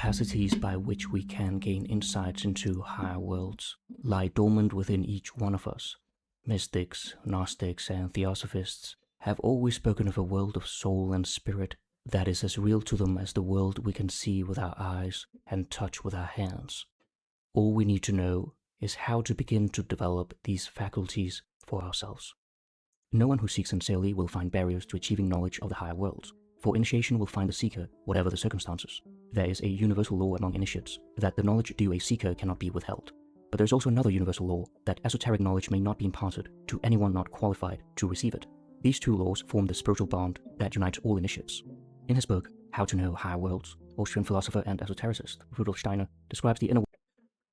capacities by which we can gain insights into higher worlds lie dormant within each one of us. Mystics, Gnostics, and Theosophists have always spoken of a world of soul and spirit that is as real to them as the world we can see with our eyes and touch with our hands. All we need to know is how to begin to develop these faculties for ourselves. No one who seeks sincerely will find barriers to achieving knowledge of the higher worlds, for initiation will find the seeker, whatever the circumstances. There is a universal law among initiates that the knowledge due a seeker cannot be withheld. But there is also another universal law that esoteric knowledge may not be imparted to anyone not qualified to receive it. These two laws form the spiritual bond that unites all initiates. In his book, How to Know Higher Worlds, Austrian philosopher and esotericist Rudolf Steiner describes the inner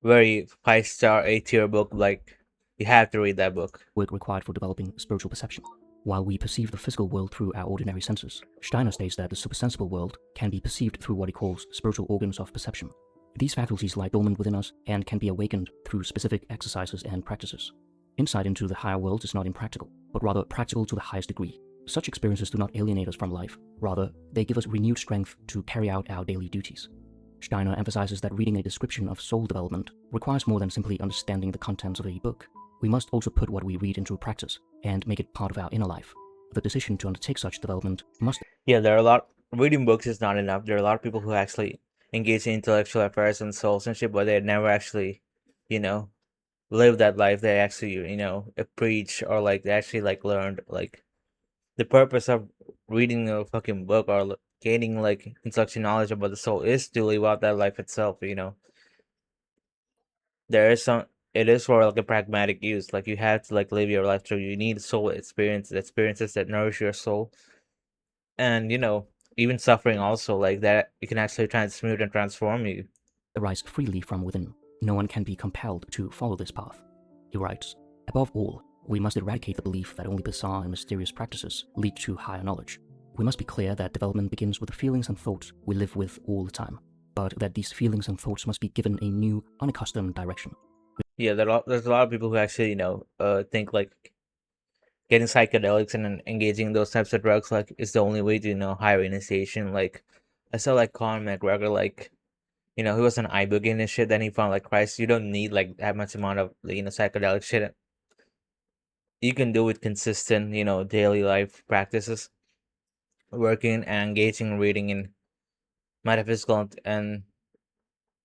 Very 5-star, A-tier book. Like, you have to read that book. work required for developing spiritual perception. While we perceive the physical world through our ordinary senses, Steiner states that the supersensible world can be perceived through what he calls spiritual organs of perception. These faculties lie dormant within us and can be awakened through specific exercises and practices. Insight into the higher world is not impractical, but rather practical to the highest degree. Such experiences do not alienate us from life. Rather, they give us renewed strength to carry out our daily duties. Steiner emphasizes that reading a description of soul development requires more than simply understanding the contents of a book. We must also put what we read into practice and make it part of our inner life. The decision to undertake such development must... Yeah, there are a lot. Reading books is not enough. There are a lot of people who actually engage in intellectual affairs and soulsmanship, but they never actually, live that life. They actually, preach, or like they actually like learned like the purpose of reading a fucking book or gaining like intellectual knowledge about the soul is to live out that life itself. There is some. It is for like a pragmatic use. Like you have to like live your life through. You need soul experiences that nourish your soul, and even suffering also like that. You can actually transmute and transform you. arise freely from within. No one can be compelled to follow this path. He writes, above all, we must eradicate the belief that only bizarre and mysterious practices lead to higher knowledge. We must be clear that development begins with the feelings and thoughts we live with all the time, but that these feelings and thoughts must be given a new, unaccustomed direction. Yeah, there's a lot of people who actually think like getting psychedelics and then engaging in those types of drugs like is the only way to higher initiation. Like I saw like Conor McGregor, like he was an ibogaine and shit. Then he found like Christ, you don't need like that much amount of psychedelic shit. You can do with consistent daily life practices, working and engaging, reading in metaphysical and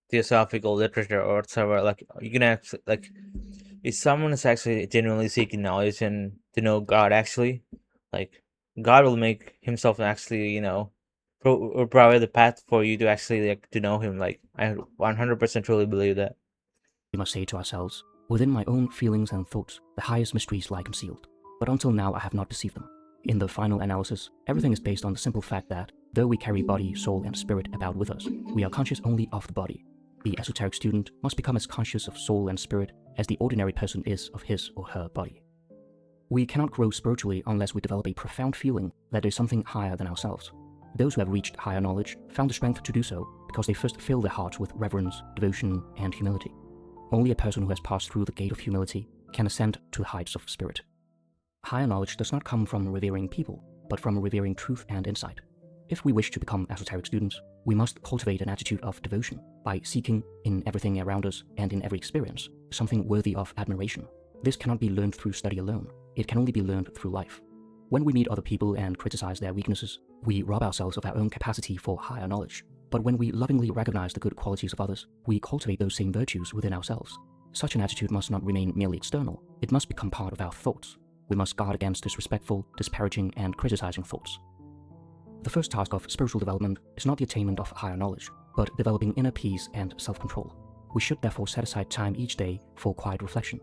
theosophical literature or whatever. Like you can actually like if someone is actually genuinely seeking knowledge and to know God, actually, like God will make Himself actually, will provide the path for you to actually like to know Him. Like I 100% truly believe that. We must say to ourselves, within my own feelings and thoughts, the highest mysteries lie concealed. But until now, I have not perceived them. In the final analysis, everything is based on the simple fact that, though we carry body, soul, and spirit about with us, we are conscious only of the body. The esoteric student must become as conscious of soul and spirit as the ordinary person is of his or her body. We cannot grow spiritually unless we develop a profound feeling that there is something higher than ourselves. Those who have reached higher knowledge found the strength to do so because they first fill their hearts with reverence, devotion, and humility. Only a person who has passed through the gate of humility can ascend to the heights of spirit. Higher knowledge does not come from revering people, but from revering truth and insight. If we wish to become esoteric students, we must cultivate an attitude of devotion by seeking, in everything around us and in every experience, something worthy of admiration. This cannot be learned through study alone. It can only be learned through life. When we meet other people and criticize their weaknesses, we rob ourselves of our own capacity for higher knowledge. But when we lovingly recognize the good qualities of others, we cultivate those same virtues within ourselves. Such an attitude must not remain merely external. It must become part of our thoughts. We must guard against disrespectful, disparaging, and criticizing thoughts. The first task of spiritual development is not the attainment of higher knowledge, but developing inner peace and self-control. We should therefore set aside time each day for quiet reflection.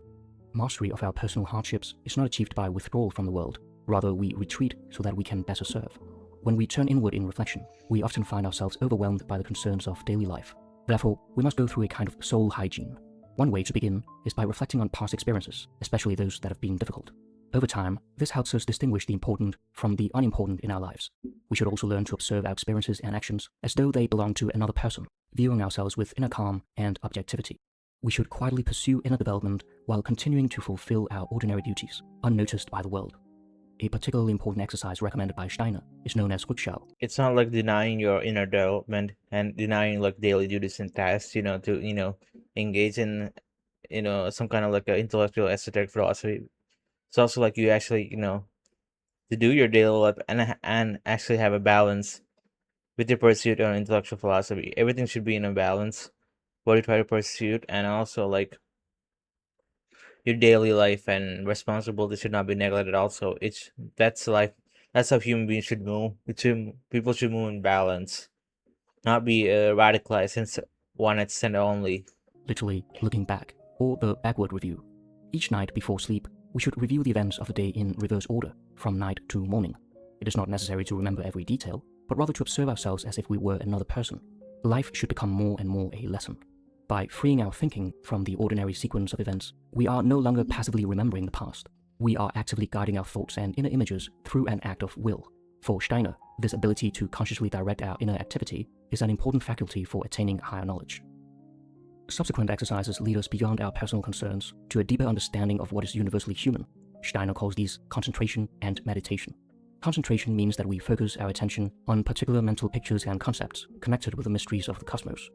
Mastery of our personal hardships is not achieved by withdrawal from the world. Rather, we retreat so that we can better serve. When we turn inward in reflection, we often find ourselves overwhelmed by the concerns of daily life. Therefore, we must go through a kind of soul hygiene. One way to begin is by reflecting on past experiences, especially those that have been difficult. Over time, this helps us distinguish the important from the unimportant in our lives. We should also learn to observe our experiences and actions as though they belong to another person, viewing ourselves with inner calm and objectivity. We should quietly pursue inner development while continuing to fulfill our ordinary duties, unnoticed by the world. A particularly important exercise recommended by Steiner is known as Rückschau. It's not like denying your inner development and denying like daily duties and tasks, to engage in some kind of like a intellectual esoteric philosophy. It's also like you actually to do your daily life and actually have a balance with your pursuit on intellectual philosophy. Everything should be in a balance, what you try to pursue, and also like your daily life and responsibility should not be neglected. Also, that's life. That's how human beings should move. People should move in balance, not be radicalized and one extent only. Literally looking back, or the backward review. Each night before sleep, we should review the events of the day in reverse order, from night to morning. It is not necessary to remember every detail, but rather to observe ourselves as if we were another person. Life should become more and more a lesson. By freeing our thinking from the ordinary sequence of events, we are no longer passively remembering the past. We are actively guiding our thoughts and inner images through an act of will. For Steiner, this ability to consciously direct our inner activity is an important faculty for attaining higher knowledge. Subsequent exercises lead us beyond our personal concerns to a deeper understanding of what is universally human. Steiner calls these concentration and meditation. Concentration means that we focus our attention on particular mental pictures and concepts connected with the mysteries of the cosmos.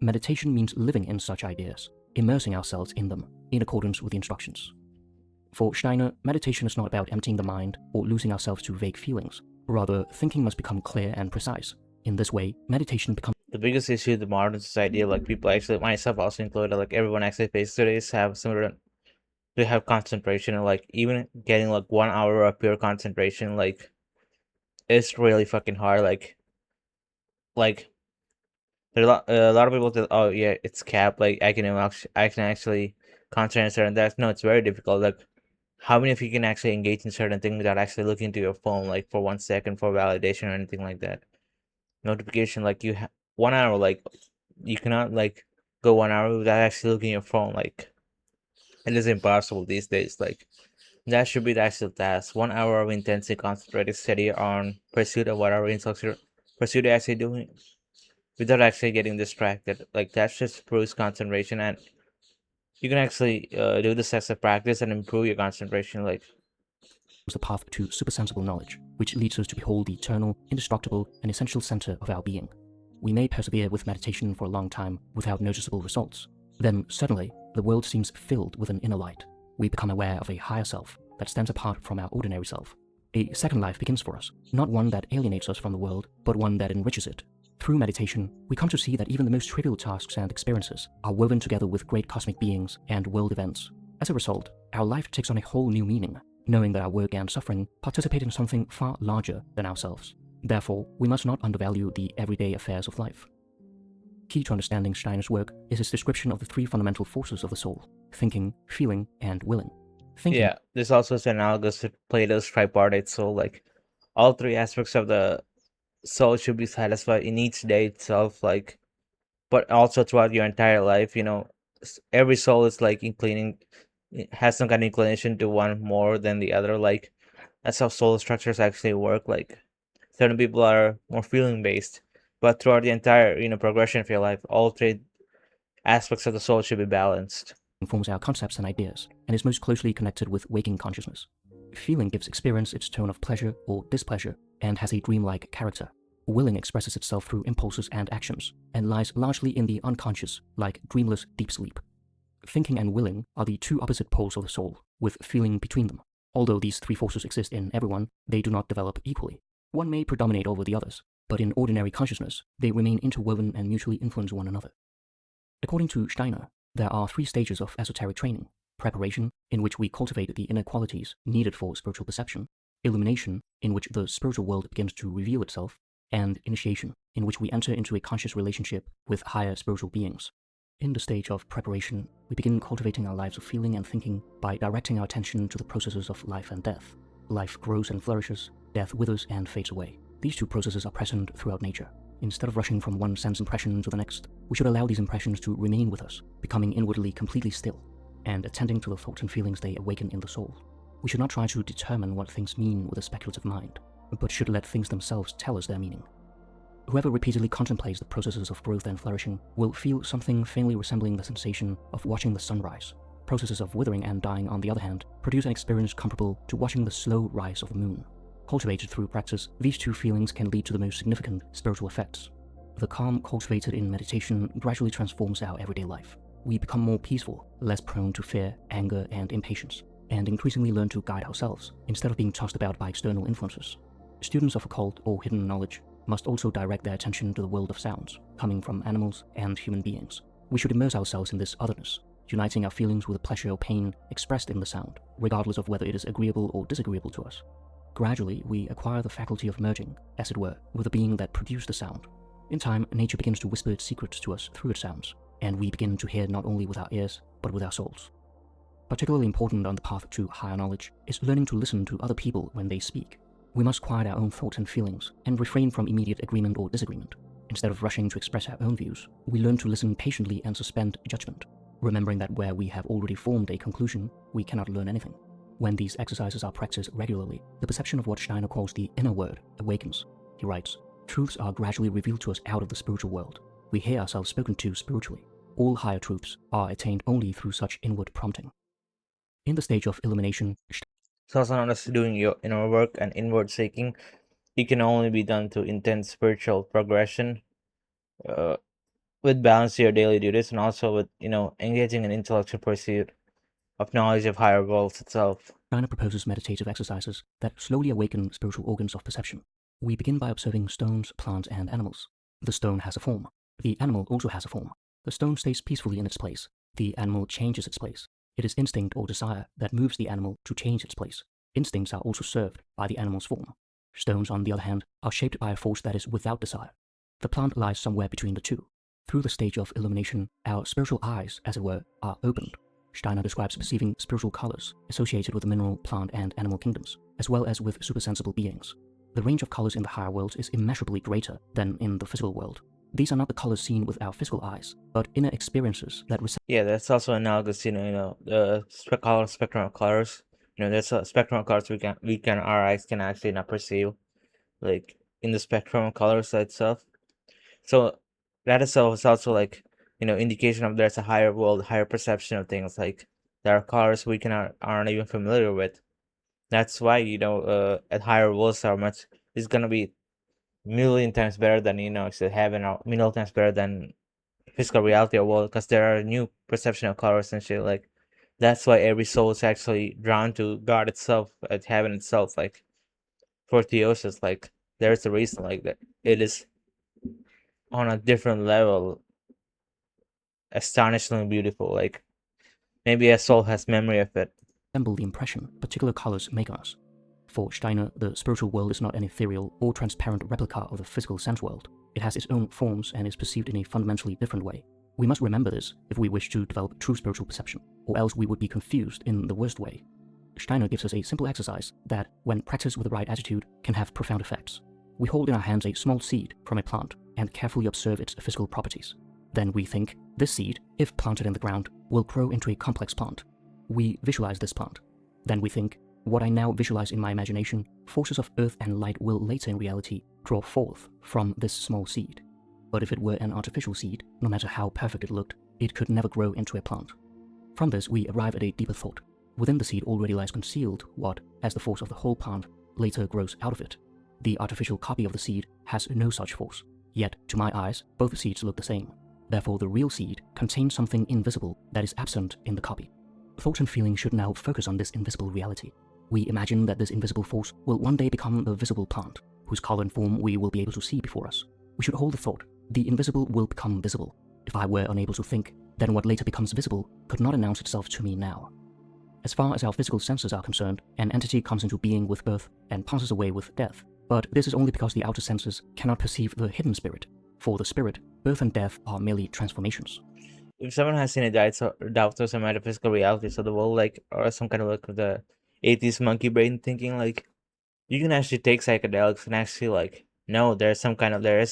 Meditation means living in such ideas, immersing ourselves in them, in accordance with the instructions. For Steiner, meditation is not about emptying the mind or losing ourselves to vague feelings. Rather, thinking must become clear and precise. In this way, meditation becomes The biggest issue in the modern society, like people actually, myself also included, like everyone actually faces today, is have similar. They have concentration, and like even getting like 1 hour of pure concentration, like it's really fucking hard. Like there are a lot of people that, oh yeah, it's capped. Like I can actually concentrate on certain that. No, it's very difficult. Like how many of you can actually engage in certain things without actually looking into your phone, like for 1 second for validation or anything like that? Notification, like 1 hour, like you cannot like go 1 hour without actually looking at your phone. Like it is impossible these days. Like that should be the actual task. 1 hour of intensely concentrated study on pursuit of whatever intellectual pursuit you're actually doing without actually getting distracted. Like that just proves concentration, and you can actually do this as a practice and improve your concentration. Like the path to supersensible knowledge, which leads us to behold the eternal, indestructible, and essential center of our being. We may persevere with meditation for a long time without noticeable results. Then, suddenly, the world seems filled with an inner light. We become aware of a higher self that stands apart from our ordinary self. A second life begins for us, not one that alienates us from the world, but one that enriches it. Through meditation, we come to see that even the most trivial tasks and experiences are woven together with great cosmic beings and world events. As a result, our life takes on a whole new meaning, knowing that our work and suffering participate in something far larger than ourselves. Therefore, we must not undervalue the everyday affairs of life. Key to understanding Steiner's work is his description of the three fundamental forces of the soul: thinking, feeling, and willing. Thinking, yeah, this also is analogous to Plato's tripartite soul. Like all three aspects of the soul should be satisfied in each day itself. Like, but also throughout your entire life. Every soul is like inclining, has some kind of inclination to one more than the other. Like that's how soul structures actually work. Like certain people are more feeling based, but throughout the entire progression of your life, all three aspects of the soul should be balanced. informs our concepts and ideas, and is most closely connected with waking consciousness. Feeling gives experience its tone of pleasure or displeasure, and has a dreamlike character. Willing expresses itself through impulses and actions, and lies largely in the unconscious, like dreamless deep sleep. Thinking and willing are the two opposite poles of the soul, with feeling between them. Although these three forces exist in everyone, they do not develop equally. One may predominate over the others, but in ordinary consciousness, they remain interwoven and mutually influence one another. According to Steiner, there are three stages of esoteric training: preparation, in which we cultivate the inner qualities needed for spiritual perception; illumination, in which the spiritual world begins to reveal itself; and initiation, in which we enter into a conscious relationship with higher spiritual beings. In the stage of preparation, we begin cultivating our lives of feeling and thinking by directing our attention to the processes of life and death. Life grows and flourishes, death withers and fades away. These two processes are present throughout nature. Instead of rushing from one sense impression to the next, we should allow these impressions to remain with us, becoming inwardly completely still, and attending to the thoughts and feelings they awaken in the soul. We should not try to determine what things mean with a speculative mind, but should let things themselves tell us their meaning. Whoever repeatedly contemplates the processes of growth and flourishing will feel something faintly resembling the sensation of watching the sunrise. Processes of withering and dying, on the other hand, produce an experience comparable to watching the slow rise of the moon. Cultivated through practice, these two feelings can lead to the most significant spiritual effects. The calm cultivated in meditation gradually transforms our everyday life. We become more peaceful, less prone to fear, anger, and impatience, and increasingly learn to guide ourselves instead of being tossed about by external influences. Students of occult or hidden knowledge must also direct their attention to the world of sounds, coming from animals and human beings. We should immerse ourselves in this otherness, uniting our feelings with the pleasure or pain expressed in the sound, regardless of whether it is agreeable or disagreeable to us. Gradually, we acquire the faculty of merging, as it were, with the being that produced the sound. In time, nature begins to whisper its secrets to us through its sounds, and we begin to hear not only with our ears, but with our souls. Particularly important on the path to higher knowledge is learning to listen to other people when they speak. We must quiet our own thoughts and feelings and refrain from immediate agreement or disagreement. Instead of rushing to express our own views, we learn to listen patiently and suspend judgment, remembering that where we have already formed a conclusion, we cannot learn anything. When these exercises are practiced regularly, the perception of what Steiner calls the inner word awakens. He writes, "Truths are gradually revealed to us out of the spiritual world. We hear ourselves spoken to spiritually. All higher truths are attained only through such inward prompting." In the stage of illumination, It's also known as doing your inner work and inward seeking. It can only be done through intense spiritual progression, uh, with balance to your daily duties, and also with engaging in intellectual pursuit of knowledge of higher worlds itself. Steiner proposes meditative exercises that slowly awaken spiritual organs of perception. We begin by observing stones, plants, and animals. The stone has a form. The animal also has a form. The stone stays peacefully in its place. The animal changes its place. It is instinct or desire that moves the animal to change its place. Instincts are also served by the animal's form. Stones, on the other hand, are shaped by a force that is without desire. The plant lies somewhere between the two. Through the stage of illumination, our spiritual eyes, as it were, are opened. Steiner describes perceiving spiritual colors associated with the mineral, plant, and animal kingdoms, as well as with supersensible beings. The range of colors in the higher worlds is immeasurably greater than in the physical world. These are not the colors seen with our physical eyes, but inner experiences that Yeah, that's also analogous to the spectrum of colors. There's a spectrum of colors our eyes can actually not perceive, like in the spectrum of colors itself. So that itself is also like indication of there's a higher world, higher perception of things. Like there are colors we aren't even familiar with. That's why at higher worlds are much is gonna be million times better than say heaven, or million times better than physical reality or world, because there are new perception of colors and shit. Like that's why every soul is actually drawn to God itself, at heaven itself. Like for theosis, like there's a reason like that. It is on a different level, astonishingly beautiful. Like maybe a soul has memory of it. resemble the impression particular colors make on us. For Steiner, the spiritual world is not an ethereal or transparent replica of the physical sense world. It has its own forms and is perceived in a fundamentally different way. We must remember this if we wish to develop true spiritual perception, or else we would be confused in the worst way. Steiner gives us a simple exercise that, when practiced with the right attitude, can have profound effects. We hold in our hands a small seed from a plant and carefully observe its physical properties. Then we think, this seed, if planted in the ground, will grow into a complex plant. We visualize this plant. Then we think, what I now visualize in my imagination, forces of earth and light will later in reality draw forth from this small seed. But if it were an artificial seed, no matter how perfect it looked, it could never grow into a plant. From this, we arrive at a deeper thought. Within the seed already lies concealed what, as the force of the whole plant, later grows out of it. The artificial copy of the seed has no such force. Yet, to my eyes, both seeds look the same. Therefore, the real seed contains something invisible that is absent in the copy. Thought and feeling should now focus on this invisible reality. We imagine that this invisible force will one day become the visible plant, whose color and form we will be able to see before us. We should hold the thought, the invisible will become visible. If I were unable to think, then what later becomes visible could not announce itself to me now. As far as our physical senses are concerned, an entity comes into being with birth and passes away with death. But this is only because the outer senses cannot perceive the hidden spirit. For the spirit, birth and death are merely transformations. If someone has any doubts or some metaphysical realities of the world, like, or some kind of like the atheist monkey brain thinking, like, you can actually take psychedelics and actually like no, there is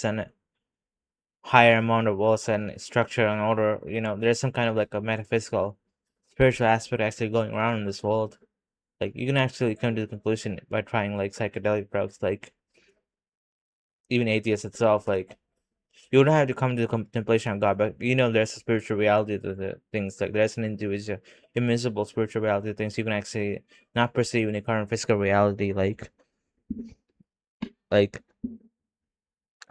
an higher amount of walls and structure and order. There's some kind of like a metaphysical, spiritual aspect actually going around in this world. Like you can actually come to the conclusion by trying like psychedelic drugs, like even atheists itself, like you don't have to come to the contemplation of God, but there's a spiritual reality to the things. Like there's an individual, invisible spiritual reality to things you can actually not perceive in the current physical reality. Like I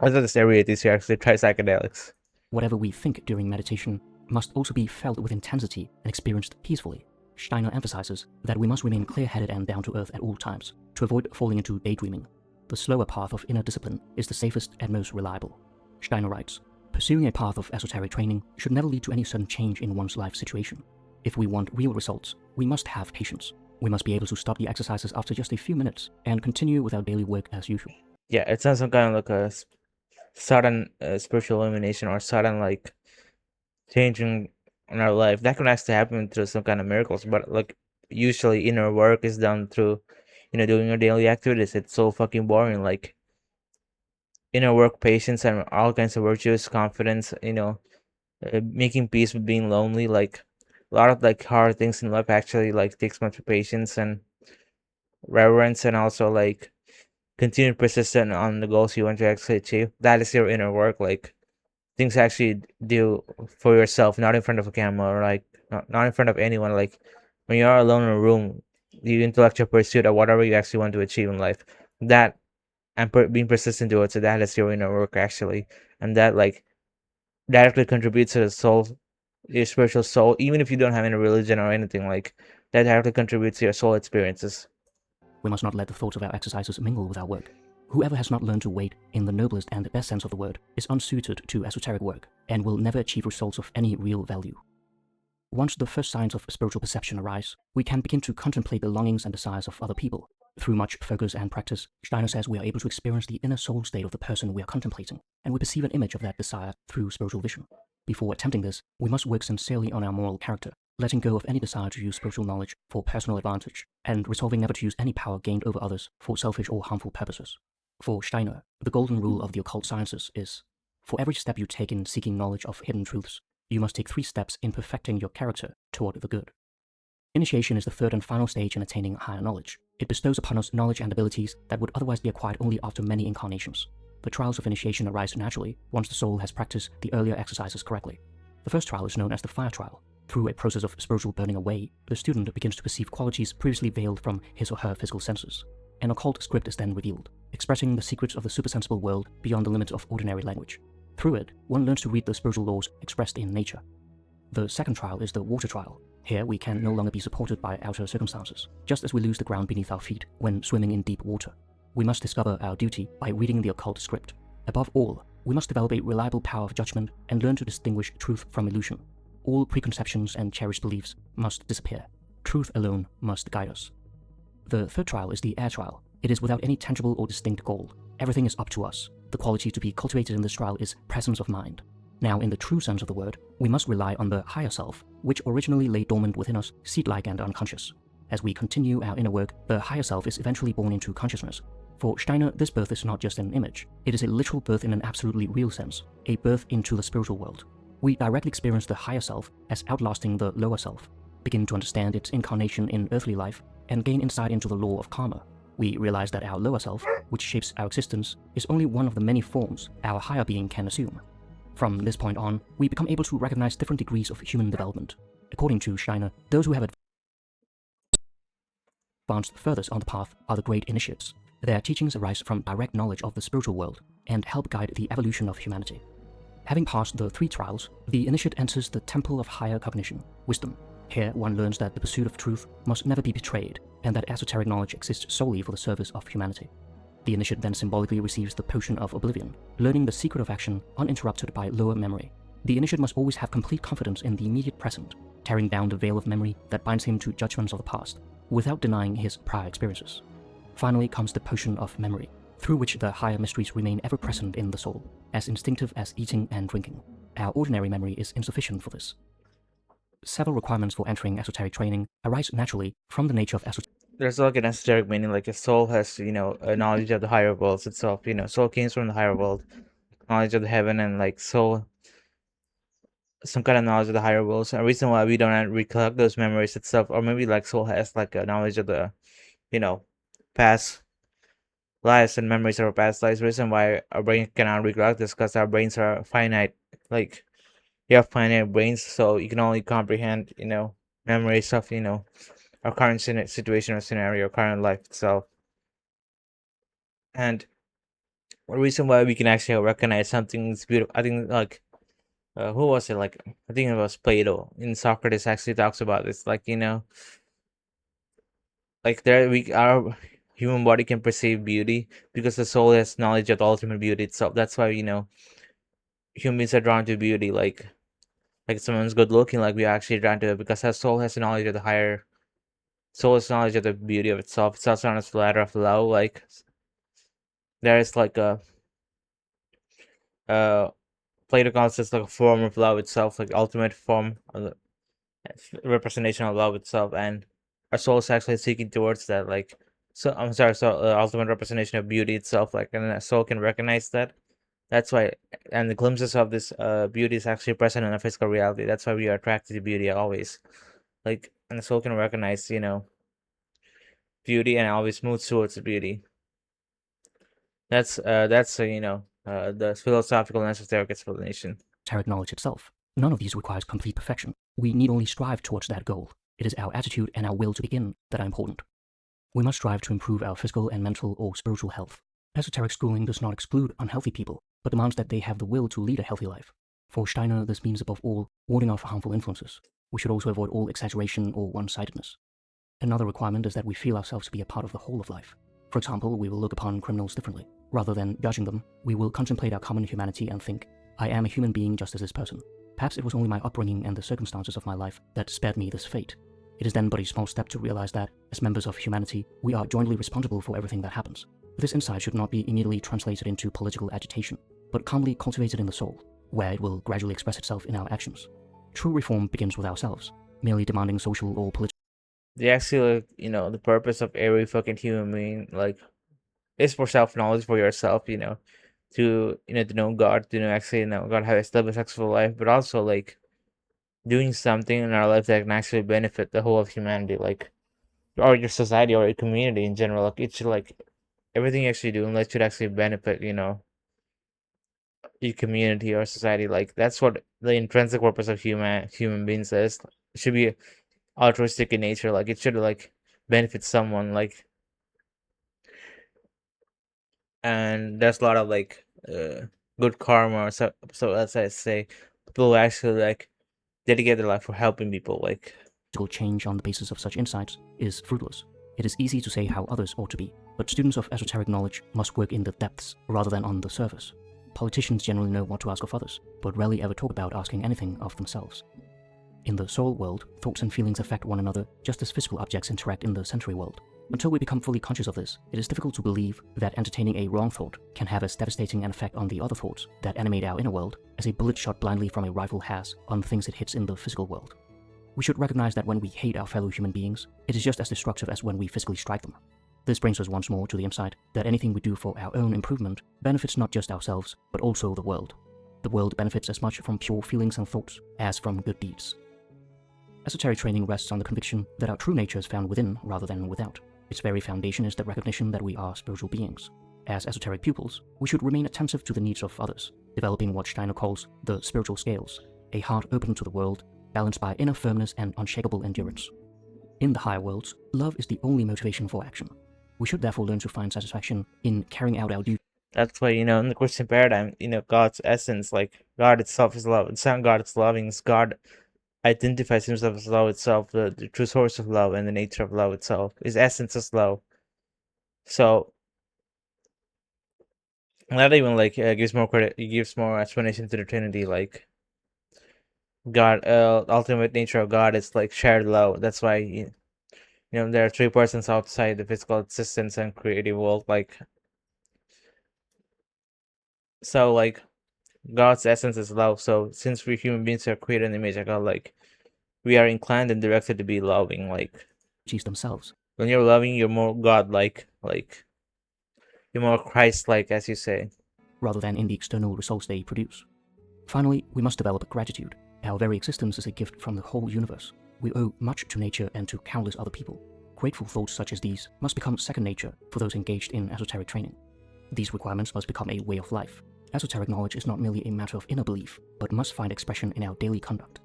thought this area is you actually try psychedelics. Whatever we think during meditation must also be felt with intensity and experienced peacefully. Steiner emphasizes that we must remain clear-headed and down-to-earth at all times to avoid falling into daydreaming. The slower path of inner discipline is the safest and most reliable. Steiner writes, pursuing a path of esoteric training should never lead to any sudden change in one's life situation. If we want real results, we must have patience. We must be able to stop the exercises after just a few minutes and continue with our daily work as usual. Yeah, it's not some kind of like a sudden spiritual illumination or sudden like changing in our life. That can actually happen through some kind of miracles, but like usually inner work is done through doing your daily activities. It's so fucking boring. Like inner work, patience, and all kinds of virtues, confidence, making peace with being lonely. Like a lot of like hard things in life actually like takes much patience and reverence, and also like continued persistent on the goals you want to actually achieve. That is your inner work. Like things actually do for yourself, not in front of a camera, or like not in front of anyone. Like when you're alone in a room, the intellectual pursuit of whatever you actually want to achieve in life, that and being persistent to it. So that is your inner work actually, and that like directly contributes to the soul, your spiritual soul. Even if you don't have any religion or anything, like that directly contributes to your soul experiences. We must not let the thoughts of our exercises mingle with our work. Whoever has not learned to wait in the noblest and best sense of the word is unsuited to esoteric work and will never achieve results of any real value. Once the first signs of spiritual perception arise, we can begin to contemplate the longings and desires of other people. Through much focus and practice, Steiner says we are able to experience the inner soul state of the person we are contemplating, and we perceive an image of that desire through spiritual vision. Before attempting this, we must work sincerely on our moral character, letting go of any desire to use spiritual knowledge for personal advantage, and resolving never to use any power gained over others for selfish or harmful purposes. For Steiner, the golden rule of the occult sciences is, for every step you take in seeking knowledge of hidden truths, you must take 3 steps in perfecting your character toward the good. Initiation is the third and final stage in attaining higher knowledge. It bestows upon us knowledge and abilities that would otherwise be acquired only after many incarnations. The trials of initiation arise naturally once the soul has practiced the earlier exercises correctly. The first trial is known as the fire trial. Through a process of spiritual burning away, the student begins to perceive qualities previously veiled from his or her physical senses. An occult script is then revealed, expressing the secrets of the supersensible world beyond the limits of ordinary language. Through it, one learns to read the spiritual laws expressed in nature. The second trial is the water trial. Here, we can no longer be supported by outer circumstances, just as we lose the ground beneath our feet when swimming in deep water. We must discover our duty by reading the occult script. Above all, we must develop a reliable power of judgment and learn to distinguish truth from illusion. All preconceptions and cherished beliefs must disappear. Truth alone must guide us. The third trial is the air trial. It is without any tangible or distinct goal. Everything is up to us. The quality to be cultivated in this trial is presence of mind. Now, in the true sense of the word, we must rely on the higher self, which originally lay dormant within us, seed-like and unconscious. As we continue our inner work, the higher self is eventually born into consciousness. For Steiner, this birth is not just an image. It is a literal birth in an absolutely real sense, a birth into the spiritual world. We directly experience the higher self as outlasting the lower self, begin to understand its incarnation in earthly life, and gain insight into the law of karma. We realize that our lower self, which shapes our existence, is only one of the many forms our higher being can assume. From this point on, we become able to recognize different degrees of human development. According to Steiner, those who have advanced furthest on the path are the great initiates. Their teachings arise from direct knowledge of the spiritual world and help guide the evolution of humanity. Having passed the 3 trials, the initiate enters the temple of higher cognition, wisdom. Here, one learns that the pursuit of truth must never be betrayed, and that esoteric knowledge exists solely for the service of humanity. The initiate then symbolically receives the potion of oblivion, learning the secret of action uninterrupted by lower memory. The initiate must always have complete confidence in the immediate present, tearing down the veil of memory that binds him to judgments of the past, without denying his prior experiences. Finally comes the potion of memory, through which the higher mysteries remain ever present in the soul, as instinctive as eating and drinking. Our ordinary memory is insufficient for this. Several requirements for entering esoteric training arise naturally from the nature of esoteric. There's like an esoteric meaning, like a soul has, a knowledge of the higher worlds itself. Soul comes from the higher world, knowledge of the heaven, and like soul, some kind of knowledge of the higher worlds. A reason why we don't recollect those memories itself, or maybe like soul has like a knowledge of the, past lives and memories of our past lives. The reason why our brain cannot recollect this because our brains are finite. Like, you have finite brains, so you can only comprehend, memories of, our current situation or scenario, current life itself. And the reason why we can actually recognize something's beautiful, I think, like, who was it? Like, I think it was Plato. In Socrates actually talks about this. Like, like our human body can perceive beauty because the soul has knowledge of the ultimate beauty itself. That's why, humans are drawn to beauty. Like someone's good looking, like we are actually drawn to it because our soul has knowledge of the higher soul has knowledge of the beauty of itself. It's also known as the ladder of love. Like, there is like uh Plato calls this like a form of love itself, like ultimate form of the representation of love itself, and our soul is actually seeking towards that. Like, so I'm sorry, so ultimate representation of beauty itself. Like, and our soul can recognize that. That's why, and the glimpses of this beauty is actually present in our physical reality. That's why we are attracted to beauty always. Like, and the soul can recognize, beauty and always moves towards the beauty. That's the philosophical and esoteric explanation. Esoteric knowledge itself. None of these requires complete perfection. We need only strive towards that goal. It is our attitude and our will to begin that are important. We must strive to improve our physical and mental or spiritual health. Esoteric schooling does not exclude unhealthy people, but demands that they have the will to lead a healthy life. For Steiner, this means above all warding off harmful influences. We should also avoid all exaggeration or one-sidedness. Another requirement is that we feel ourselves to be a part of the whole of life. For example, we will look upon criminals differently. Rather than judging them, we will contemplate our common humanity and think, I am a human being just as this person. Perhaps it was only my upbringing and the circumstances of my life that spared me this fate. It is then but a small step to realize that, as members of humanity, we are jointly responsible for everything that happens. But this insight should not be immediately translated into political agitation, but calmly cultivated in the soul, where it will gradually express itself in our actions. True reform begins with ourselves, merely demanding social or political. They actually, like, the purpose of every fucking human being, like, is for self-knowledge for yourself, to know God, actually, God, how to live a successful life, but also, like, doing something in our life that can actually benefit the whole of humanity, like, or your society or your community in general. Like, it should, like, everything you actually do, like, should actually benefit, your community or society. Like, that's what the intrinsic purpose of human beings is. It should be altruistic in nature. Like, it should, like, benefit someone. Like, and there's a lot of, like, good karma. So as I say, people who actually, like, dedicate their life for helping people. Like, change on the basis of such insights is fruitless. It is easy to say how others ought to be, but students of esoteric knowledge must work in the depths rather than on the surface. Politicians generally know what to ask of others, but rarely ever talk about asking anything of themselves. In the soul world, thoughts and feelings affect one another just as physical objects interact in the sensory world. Until we become fully conscious of this, it is difficult to believe that entertaining a wrong thought can have as devastating an effect on the other thoughts that animate our inner world as a bullet shot blindly from a rifle has on things it hits in the physical world. We should recognize that when we hate our fellow human beings, it is just as destructive as when we physically strike them. This brings us once more to the insight that anything we do for our own improvement benefits not just ourselves, but also the world. The world benefits as much from pure feelings and thoughts as from good deeds. Esoteric training rests on the conviction that our true nature is found within rather than without. Its very foundation is the recognition that we are spiritual beings. As esoteric pupils, we should remain attentive to the needs of others, developing what Steiner calls the spiritual scales, a heart open to the world, balanced by inner firmness and unshakable endurance. In the higher worlds, love is the only motivation for action. We should therefore learn to find satisfaction in carrying out our duty. that's why, in the Christian paradigm, God's essence, like, God itself is love. It's not God, it's loving. It's God identifies himself as love itself, the true source of love and the nature of love itself. His essence is love. So that even, like, gives more credit. It gives more explanation to the Trinity. Like, God, ultimate nature of God is, like, shared love. That's why there are three persons outside the physical existence and creative world. Like, so, like, God's essence is love. So since we human beings are created in the image of God, like, we are inclined and directed to be loving. Like, themselves. when you're loving, you're more God-like. Like, you're more Christ-like, as you say. Rather than in the external results they produce. Finally, we must develop gratitude. Our very existence is a gift from the whole universe. We owe much to nature and to countless other people. grateful thoughts such as these must become second nature for those engaged in esoteric training. These requirements must become a way of life. Esoteric knowledge is not merely a matter of inner belief, but must find expression in our daily conduct.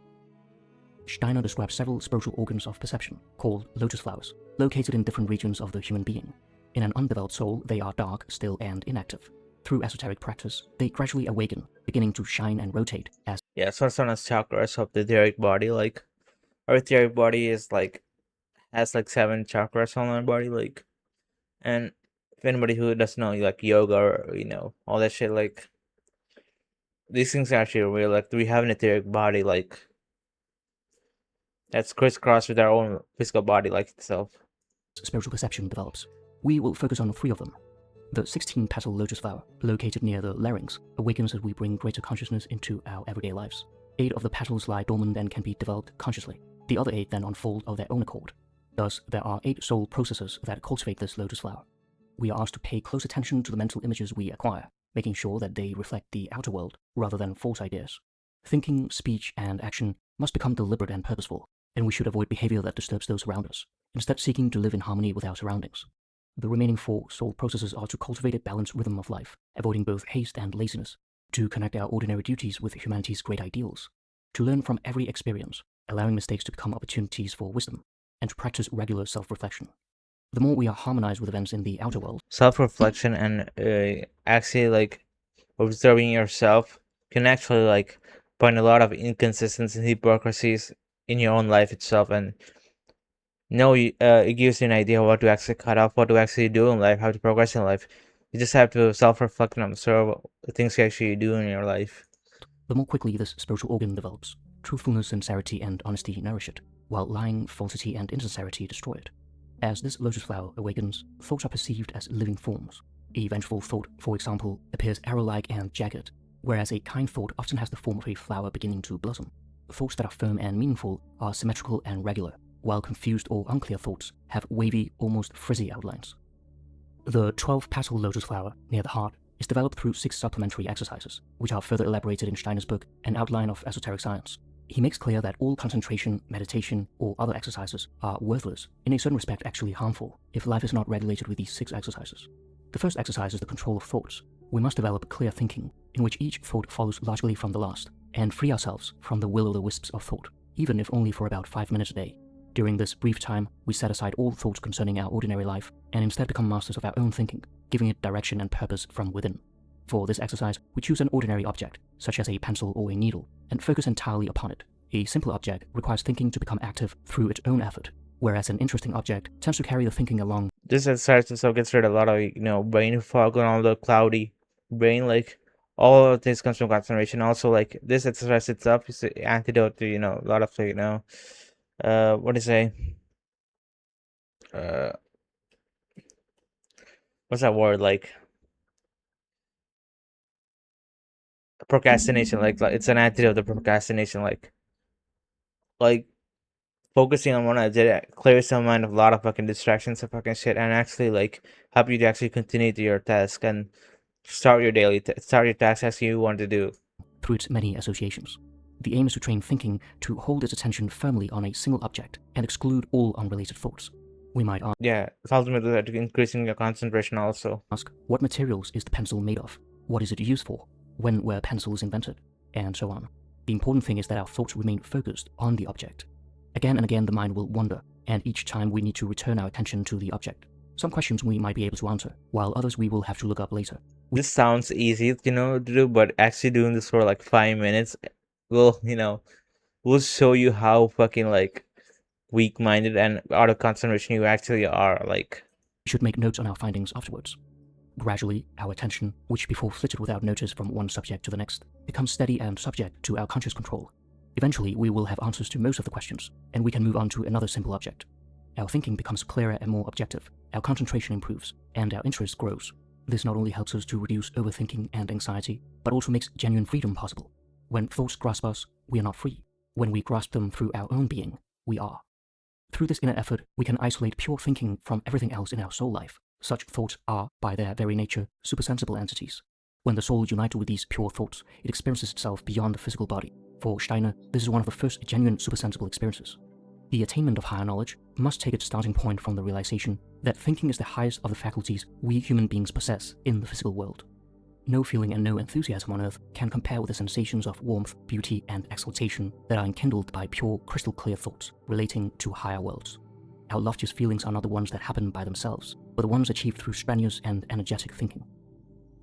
Steiner describes several spiritual organs of perception, called lotus flowers, located in different regions of the human being. In an undeveloped soul, they are dark, still, and inactive. Through esoteric practice, they gradually awaken, beginning to shine and rotate as So it's known as chakras of the etheric body. Like our etheric body is like has like 7 chakras on our body. Like, and if anybody who doesn't know like yoga or all that shit, like these things are actually real. Like we have an etheric body like that's crisscrossed with our own physical body like itself. spiritual perception develops. We will focus on 3 of them. The 16-petal lotus flower, located near the larynx, awakens as we bring greater consciousness into our everyday lives. 8 of the petals lie dormant and can be developed consciously. The other 8 then unfold of their own accord. Thus, there are 8 soul processes that cultivate this lotus flower. We are asked to pay close attention to the mental images we acquire, making sure that they reflect the outer world rather than false ideas. Thinking, speech, and action must become deliberate and purposeful, and we should avoid behavior that disturbs those around us, instead seeking to live in harmony with our surroundings. The remaining 4 soul processes are to cultivate a balanced rhythm of life, avoiding both haste and laziness, to connect our ordinary duties with humanity's great ideals, to learn from every experience, allowing mistakes to become opportunities for wisdom, and to practice regular self-reflection. The more we are harmonized with events in the outer world, Self-reflection and actually like observing yourself can actually like find a lot of inconsistencies and hypocrisies in your own life itself, and it gives you an idea of what to actually cut off, what to actually do in life, how to progress in life. You just have to self-reflect and observe the things you actually do in your life. the more quickly this spiritual organ develops. Truthfulness, sincerity, and honesty nourish it, while lying, falsity, and insincerity destroy it. As this lotus flower awakens, thoughts are perceived as living forms. A vengeful thought, for example, appears arrow-like and jagged, whereas a kind thought often has the form of a flower beginning to blossom. Thoughts that are firm and meaningful are symmetrical and regular, while confused or unclear thoughts have wavy, almost frizzy outlines. The 12-petal lotus flower, near the heart, is developed through 6 supplementary exercises, which are further elaborated in Steiner's book, An Outline of Esoteric Science. He makes clear that all concentration, meditation, or other exercises are worthless, in a certain respect actually harmful, if life is not regulated with these 6 exercises. The first exercise is the control of thoughts. We must develop clear thinking, in which each thought follows logically from the last, and free ourselves from the will-o'-the-wisps of thought, even if only for about 5 minutes a day. During this brief time, we set aside all thoughts concerning our ordinary life, and instead become masters of our own thinking, giving it direction and purpose from within. For this exercise, we choose an ordinary object, such as a pencil or a needle, and focus entirely upon it. A simple object requires thinking to become active through its own effort, whereas an interesting object tends to carry the thinking along. This exercise also gets rid of a lot of brain fog and all the cloudy brain. Like all of this comes from concentration. Also, like this exercise itself is an antidote to a lot of what do you say? Uh, what's that word? Like procrastination. Like it's an antidote to procrastination. Like focusing on one idea clears your mind of a lot of fucking distractions and fucking shit, and actually like help you to actually continue to your task and start your task as you want to do. Through its many associations. The aim is to train thinking to hold its attention firmly on a single object and exclude all unrelated thoughts. We might It's ultimately increasing your concentration also. ask, what materials is the pencil made of? What is it used for? When were pencils invented? And so on. The important thing is that our thoughts remain focused on the object. Again and again the mind will wander, and each time we need to return our attention to the object. Some questions we might be able to answer, while others we will have to look up later. This sounds easy, to do, but actually doing this for like 5 minutes will show you how fucking like weak-minded and out of concentration you actually are. Like, we should make notes on our findings afterwards. Gradually, our attention, which before flitted without notice from one subject to the next, becomes steady and subject to our conscious control. Eventually, we will have answers to most of the questions, and we can move on to another simple object. Our thinking becomes clearer and more objective, our concentration improves, and our interest grows. This not only helps us to reduce overthinking and anxiety, but also makes genuine freedom possible. When thoughts grasp us, we are not free. When we grasp them through our own being, we are. Through this inner effort, we can isolate pure thinking from everything else in our soul life. Such thoughts are, by their very nature, supersensible entities. When the soul unites with these pure thoughts, it experiences itself beyond the physical body. For Steiner, this is one of the first genuine supersensible experiences. The attainment of higher knowledge must take its starting point from the realization that thinking is the highest of the faculties we human beings possess in the physical world. No feeling and no enthusiasm on earth can compare with the sensations of warmth, beauty, and exaltation that are enkindled by pure, crystal clear thoughts relating to higher worlds. Our loftiest feelings are not the ones that happen by themselves, but the ones achieved through strenuous and energetic thinking.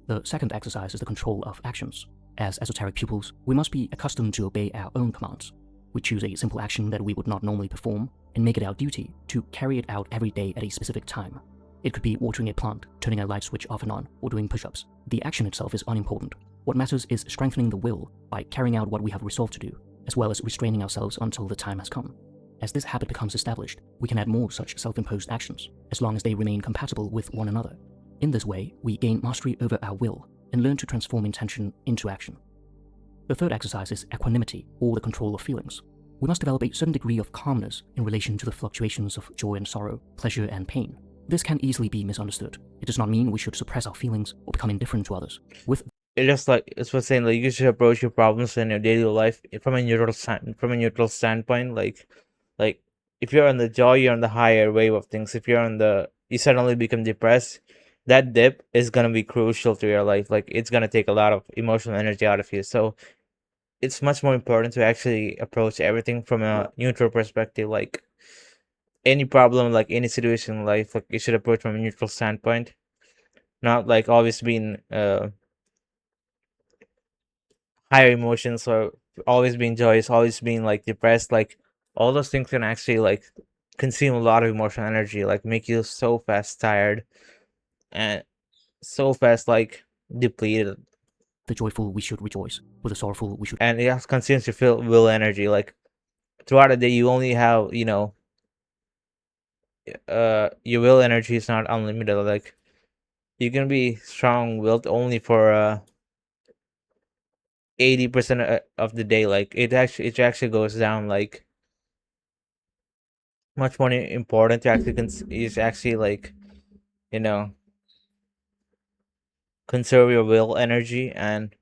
The second exercise is the control of actions. As esoteric pupils, we must be accustomed to obey our own commands. We choose a simple action that we would not normally perform and make it our duty to carry it out every day at a specific time. It could be watering a plant, turning a light switch off and on, or doing push-ups. The action itself is unimportant. What matters is strengthening the will by carrying out what we have resolved to do, as well as restraining ourselves until the time has come. As this habit becomes established, we can add more such self-imposed actions, as long as they remain compatible with one another. In this way, we gain mastery over our will and learn to transform intention into action. The third exercise is equanimity, or the control of feelings. We must develop a certain degree of calmness in relation to the fluctuations of joy and sorrow, pleasure and pain. This can easily be misunderstood. It does not mean we should suppress our feelings or become indifferent to others. It's just like it's what's saying, like you should approach your problems in your daily life from a neutral standpoint. Like if you're on the joy, you're on the higher wave of things. If you suddenly become depressed, that dip is gonna be crucial to your life. Like it's gonna take a lot of emotional energy out of you. So it's much more important to actually approach everything from a neutral perspective. Like any problem, like any situation in life, like you should approach from a neutral standpoint, not like always being higher emotions or always being joyous, always being like depressed. Like all those things can actually like consume a lot of emotional energy, like make you so fast tired and so fast like depleted. The joyful we should rejoice, with the sorrowful we should. And it also consumes your will energy. Like throughout the day, you only have your will energy is not unlimited. Like you can be strong willed only for 80% of the day. Like it actually goes down. Like much more important to actually is actually like you know conserve your will energy and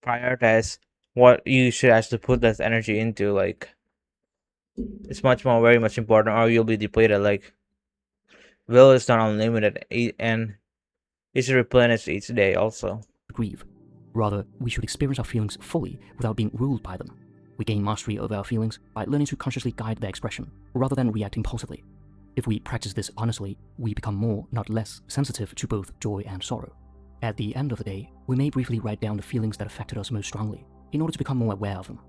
prioritize what you should actually put that energy into. Like it's very much important, or you'll be depleted. Like will is not unlimited, and it should replenish each day also. Grieve. Rather, we should experience our feelings fully without being ruled by them. We gain mastery over our feelings by learning to consciously guide their expression, rather than react impulsively. If we practice this honestly, we become more, not less, sensitive to both joy and sorrow. At the end of the day, we may briefly write down the feelings that affected us most strongly, in order to become more aware of them.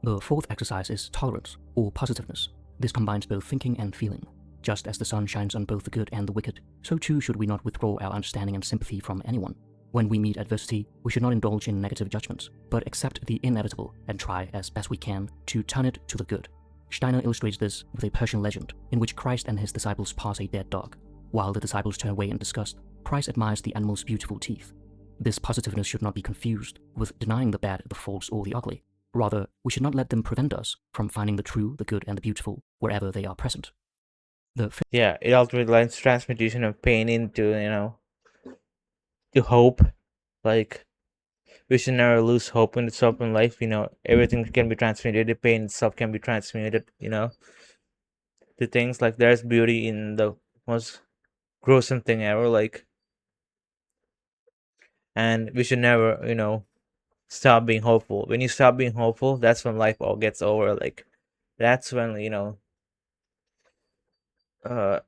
The fourth exercise is tolerance, or positiveness. This combines both thinking and feeling. Just as the sun shines on both the good and the wicked, so too should we not withdraw our understanding and sympathy from anyone. When we meet adversity, we should not indulge in negative judgments, but accept the inevitable and try as best we can to turn it to the good. Steiner illustrates this with a Persian legend in which Christ and his disciples pass a dead dog. While the disciples turn away in disgust, Christ admires the animal's beautiful teeth. This positiveness should not be confused with denying the bad, the false, or the ugly. Rather, we should not let them prevent us from finding the true, the good, and the beautiful wherever they are present. It ultimately lends transmutation of pain into to hope. Like we should never lose hope in itself in life. Everything can be transmuted. The pain itself can be transmuted. To things like there's beauty in the most gruesome thing ever. Like, and we should never stop being hopeful. When you stop being hopeful, that's when life all gets over. Like that's when uh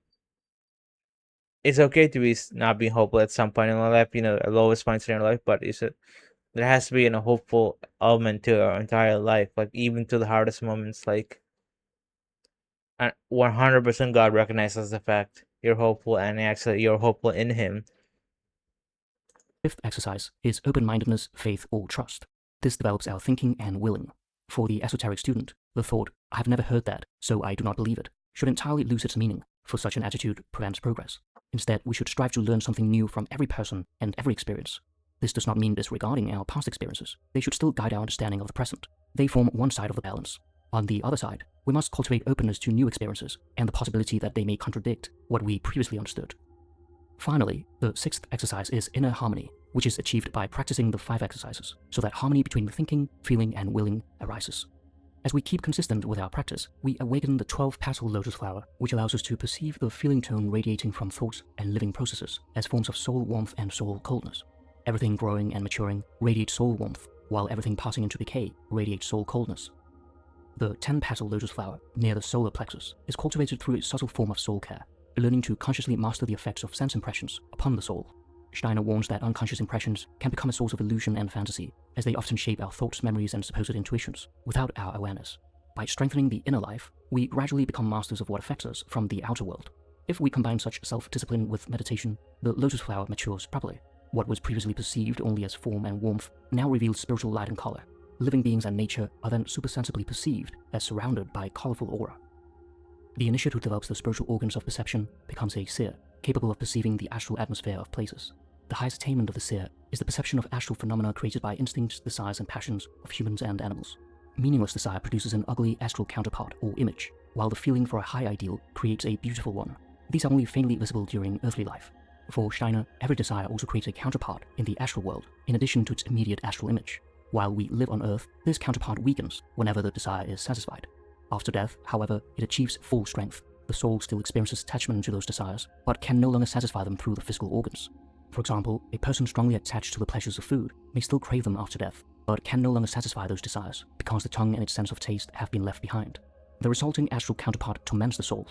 it's okay to be not being hopeful at some point in our life, at lowest points in your life, but there has to be a hopeful element to our entire life, like even to the hardest moments. Like 100% God recognizes the fact you're hopeful, and actually you're hopeful in Him. Fifth exercise is open-mindedness, faith, or trust. This develops our thinking and willing. For the esoteric student, the thought, "I have never heard that, so I do not believe it," should entirely lose its meaning, for such an attitude prevents progress. Instead, we should strive to learn something new from every person and every experience. This does not mean disregarding our past experiences. They should still guide our understanding of the present. They form one side of the balance. On the other side, we must cultivate openness to new experiences and the possibility that they may contradict what we previously understood. Finally, the sixth exercise is inner harmony, which is achieved by practicing the 5 exercises, so that harmony between the thinking, feeling, and willing arises. As we keep consistent with our practice, we awaken the 12-petal lotus flower, which allows us to perceive the feeling tone radiating from thoughts and living processes as forms of soul warmth and soul coldness. Everything growing and maturing radiates soul warmth, while everything passing into decay radiates soul coldness. The 10-petal lotus flower, near the solar plexus, is cultivated through a subtle form of soul care, learning to consciously master the effects of sense impressions upon the soul. Steiner warns that unconscious impressions can become a source of illusion and fantasy, as they often shape our thoughts, memories, and supposed intuitions without our awareness. By strengthening the inner life, we gradually become masters of what affects us from the outer world. If we combine such self-discipline with meditation, the lotus flower matures properly. What was previously perceived only as form and warmth now reveals spiritual light and color. Living beings and nature are then supersensibly perceived as surrounded by colorful aura. The initiate who develops the spiritual organs of perception becomes a seer, capable of perceiving the astral atmosphere of places. The highest attainment of the seer is the perception of astral phenomena created by instincts, desires, and passions of humans and animals. Meaningless desire produces an ugly astral counterpart or image, while the feeling for a high ideal creates a beautiful one. These are only faintly visible during earthly life. For Steiner, every desire also creates a counterpart in the astral world, in addition to its immediate astral image. While we live on Earth, this counterpart weakens whenever the desire is satisfied. After death, however, it achieves full strength. The soul still experiences attachment to those desires, but can no longer satisfy them through the physical organs. For example, a person strongly attached to the pleasures of food may still crave them after death, but can no longer satisfy those desires because the tongue and its sense of taste have been left behind. The resulting astral counterpart torments the soul.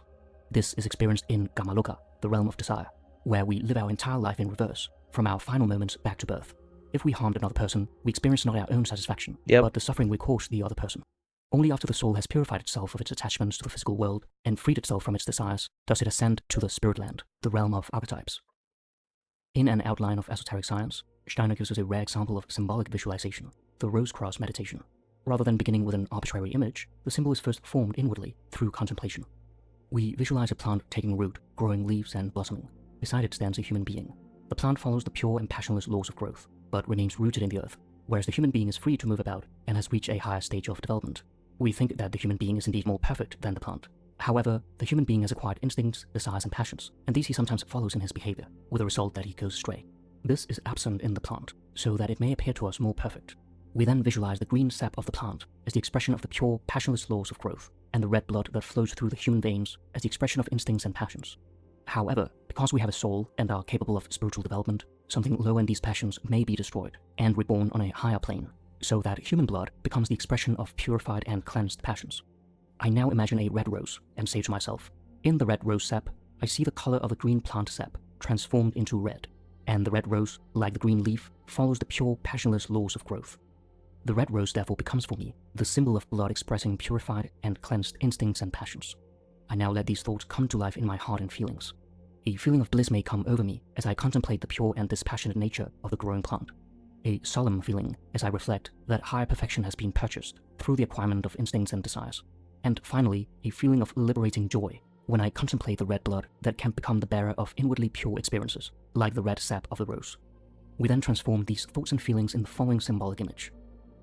This is experienced in Gamaloka, the realm of desire, where we live our entire life in reverse, from our final moments back to birth. If we harmed another person, we experience not our own satisfaction, but the suffering we caused the other person. Only after the soul has purified itself of its attachments to the physical world and freed itself from its desires does it ascend to the spirit land, the realm of archetypes. In an outline of esoteric science, Steiner gives us a rare example of symbolic visualization, the rose cross meditation. Rather than beginning with an arbitrary image, the symbol is first formed inwardly through contemplation. We visualize a plant taking root, growing leaves and blossoming. Beside it stands a human being. The plant follows the pure and passionless laws of growth, but remains rooted in the earth, whereas the human being is free to move about and has reached a higher stage of development. We think that the human being is indeed more perfect than the plant. However, the human being has acquired instincts, desires, and passions, and these he sometimes follows in his behavior, with the result that he goes astray. This is absent in the plant, so that it may appear to us more perfect. We then visualize the green sap of the plant as the expression of the pure, passionless laws of growth, and the red blood that flows through the human veins as the expression of instincts and passions. However, because we have a soul and are capable of spiritual development, something lower in these passions may be destroyed and reborn on a higher plane, so that human blood becomes the expression of purified and cleansed passions. I now imagine a red rose and say to myself, in the red rose sap, I see the color of the green plant sap transformed into red, and the red rose, like the green leaf, follows the pure, passionless laws of growth. The red rose therefore becomes for me the symbol of blood expressing purified and cleansed instincts and passions. I now let these thoughts come to life in my heart and feelings. A feeling of bliss may come over me as I contemplate the pure and dispassionate nature of the growing plant. A solemn feeling as I reflect that higher perfection has been purchased through the acquirement of instincts and desires. And finally, a feeling of liberating joy when I contemplate the red blood that can become the bearer of inwardly pure experiences, like the red sap of the rose. We then transform these thoughts and feelings in the following symbolic image.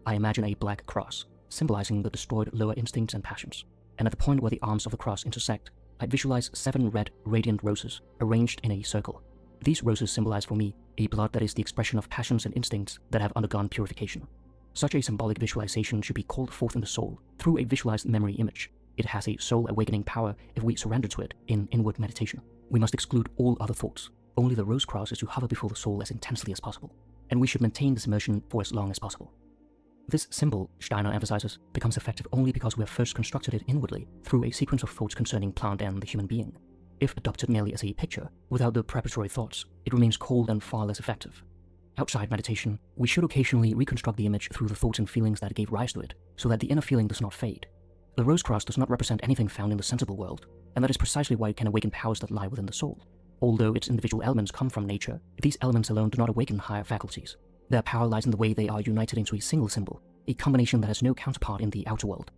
I imagine a black cross, symbolizing the destroyed lower instincts and passions, and at the point where the arms of the cross intersect, I visualize 7 red, radiant roses arranged in a circle. These roses symbolize for me a blood that is the expression of passions and instincts that have undergone purification. Such a symbolic visualization should be called forth in the soul through a visualized memory image. It has a soul awakening power if we surrender to it in inward meditation. We must exclude all other thoughts. Only the rose cross is to hover before the soul as intensely as possible, and we should maintain this immersion for as long as possible. This symbol, Steiner emphasizes, becomes effective only because we have first constructed it inwardly through a sequence of thoughts concerning plant and the human being. If adopted merely as a picture, without the preparatory thoughts, it remains cold and far less effective. Outside meditation, we should occasionally reconstruct the image through the thoughts and feelings that gave rise to it, so that the inner feeling does not fade. The rose cross does not represent anything found in the sensible world, and that is precisely why it can awaken powers that lie within the soul. Although its individual elements come from nature, these elements alone do not awaken higher faculties. Their power lies in the way they are united into a single symbol, a combination that has no counterpart in the outer world.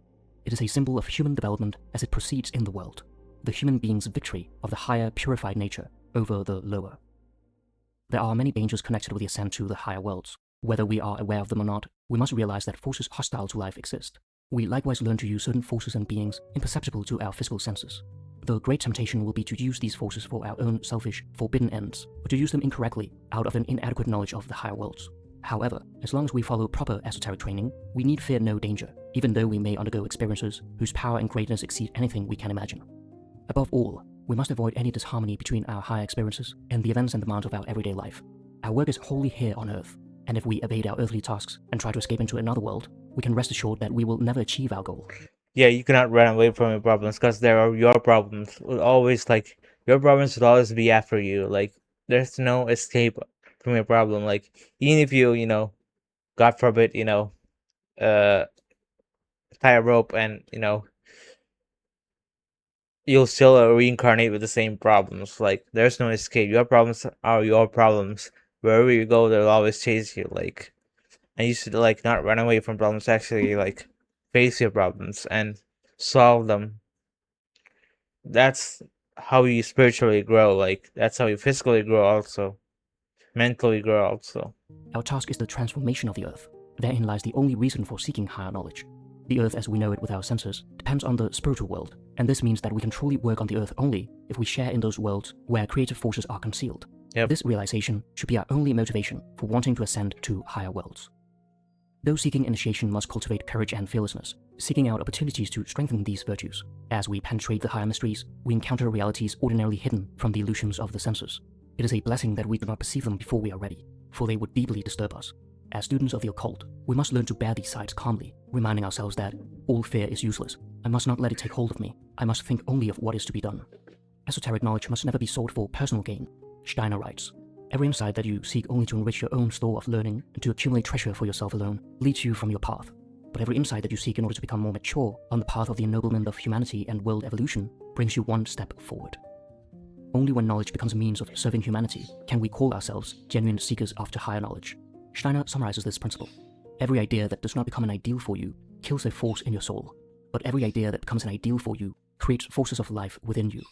It is a symbol of human development as it proceeds in the world, the human being's victory of the higher, purified nature over the lower. There are many dangers connected with the ascent to the higher worlds. Whether we are aware of them or not, we must realize that forces hostile to life exist. We likewise learn to use certain forces and beings imperceptible to our physical senses. The great temptation will be to use these forces for our own selfish, forbidden ends, or to use them incorrectly out of an inadequate knowledge of the higher worlds. However, as long as we follow proper esoteric training, we need fear no danger, even though we may undergo experiences whose power and greatness exceed anything we can imagine. Above all, we must avoid any disharmony between our higher experiences and the events and demands of our everyday life. Our work is wholly here on Earth, and if we evade our earthly tasks and try to escape into another world, we can rest assured that we will never achieve our goal. Yeah, you cannot run away from your problems because they are your problems. Your problems will always be after you. Like, there's no escape from your problem. Like, even if you, God forbid, uh, tie a rope and, you'll still reincarnate with the same problems. Like, there's no escape. Your problems are your problems. Wherever you go, they'll always chase you. Like, and you should, like, not run away from problems. Actually, like, face your problems and solve them. That's how you spiritually grow. Like, that's how you physically grow also, mentally grow also. Our task is the transformation of the Earth. Therein lies the only reason for seeking higher knowledge. The Earth as we know it with our senses depends on the spiritual world, and this means that we can truly work on the Earth only if we share in those worlds where creative forces are concealed. Yep. This realization should be our only motivation for wanting to ascend to higher worlds. Those seeking initiation must cultivate courage and fearlessness, seeking out opportunities to strengthen these virtues. As we penetrate the higher mysteries, we encounter realities ordinarily hidden from the illusions of the senses. It is a blessing that we do not perceive them before we are ready, for they would deeply disturb us. As students of the occult, we must learn to bear these sides calmly, reminding ourselves that all fear is useless. I must not let it take hold of me. I must think only of what is to be done. Esoteric knowledge must never be sought for personal gain. Steiner writes, "Every insight that you seek only to enrich your own store of learning and to accumulate treasure for yourself alone leads you from your path. But every insight that you seek in order to become more mature on the path of the ennoblement of humanity and world evolution brings you one step forward." Only when knowledge becomes a means of serving humanity can we call ourselves genuine seekers after higher knowledge. Steiner summarizes this principle. Every idea that does not become an ideal for you kills a force in your soul, but every idea that becomes an ideal for you creates forces of life within you.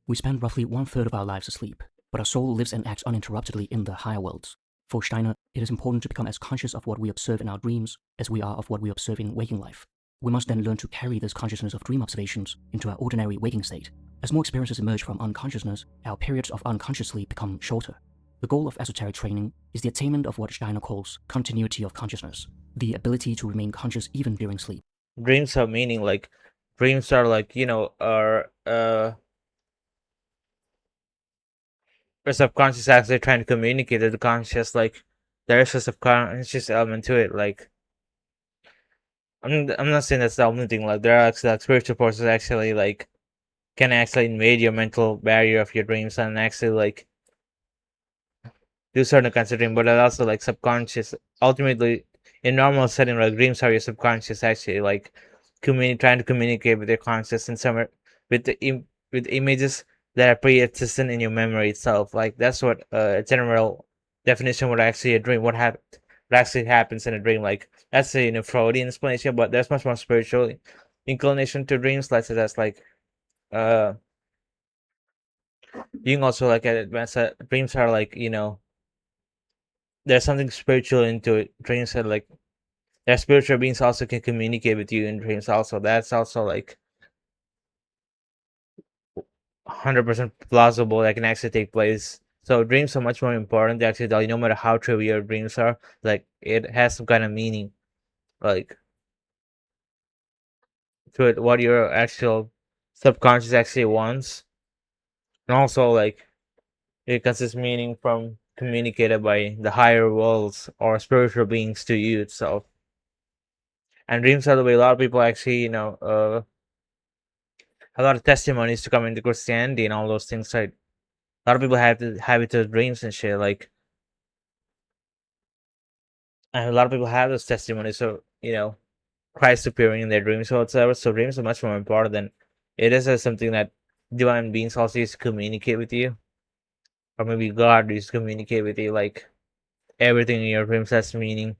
We spend roughly 1/3 of our lives asleep, but our soul lives and acts uninterruptedly in the higher worlds. For Steiner, it is important to become as conscious of what we observe in our dreams as we are of what we observe in waking life. We must then learn to carry this consciousness of dream observations into our ordinary waking state. As more experiences emerge from unconsciousness, our periods of unconscious sleep become shorter. The goal of esoteric training is the attainment of what Steiner calls continuity of consciousness, the ability to remain conscious even during sleep. Dreams have meaning. Like, dreams are like, are the subconscious actually trying to communicate to the conscious. Like, there's a subconscious element to it. Like, I'm not saying that's the only thing. Like, there are actually, like, spiritual forces actually, like, can actually invade your mental barrier of your dreams and actually, like, do certain considering, but also, like, subconscious. Ultimately, in normal setting, like, dreams are your subconscious actually, like, trying to communicate with your conscious in some with with images that are pre-existent in your memory itself. Like, that's what a general definition would actually a dream. What actually happens in a dream. Like, that's a Freudian explanation, but there's much more spiritual inclination to dreams. Let's say that's like you can also, like, advance that dreams are like, there's something spiritual into it. Dreams are like, their spiritual beings also can communicate with you in dreams also. That's also, like, 100% plausible that can actually take place. So dreams are much more important to actually tell you, no matter how trivial your dreams are, like, it has some kind of meaning, like, to it, what your actual subconscious actually wants. And also, like, it consists meaning from communicated by the higher worlds or spiritual beings to you itself. And dreams are the way a lot of people actually, a lot of testimonies to come into Christianity and all those things. Like, a lot of people have the habit of dreams and shit. Like, and a lot of people have those testimonies. So, Christ appearing in their dreams or whatsoever. So dreams are much more important than it is as something that divine beings also used to communicate with you, or maybe God used to communicate with you. Like, everything in your dreams has meaning.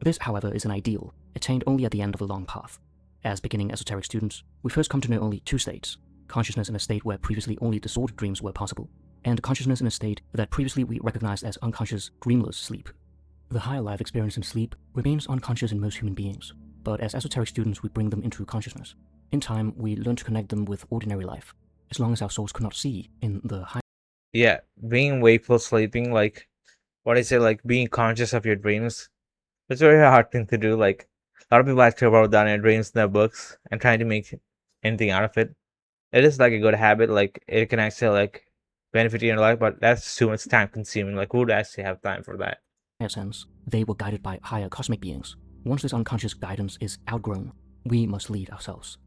This, however, is an ideal, attained only at the end of a long path. As beginning esoteric students, we first come to know only two states: consciousness in a state where previously only disordered dreams were possible, and consciousness in a state that previously we recognized as unconscious, dreamless sleep. The higher life experience in sleep remains unconscious in most human beings, but as esoteric students we bring them into consciousness. In time, we learn to connect them with ordinary life, as long as our souls could not see in the higher. Yeah, being wakeful, sleeping, like, what is it, like being conscious of your dreams. It's a very hard thing to do. Like a lot of people actually wrote down their dreams in their books and trying to make anything out of it. It is like a good habit. Like it can actually like benefit you in your life, but that's too much time consuming. Like who would actually have time for that? In a sense, they were guided by higher cosmic beings. Once this unconscious guidance is outgrown, we must lead ourselves.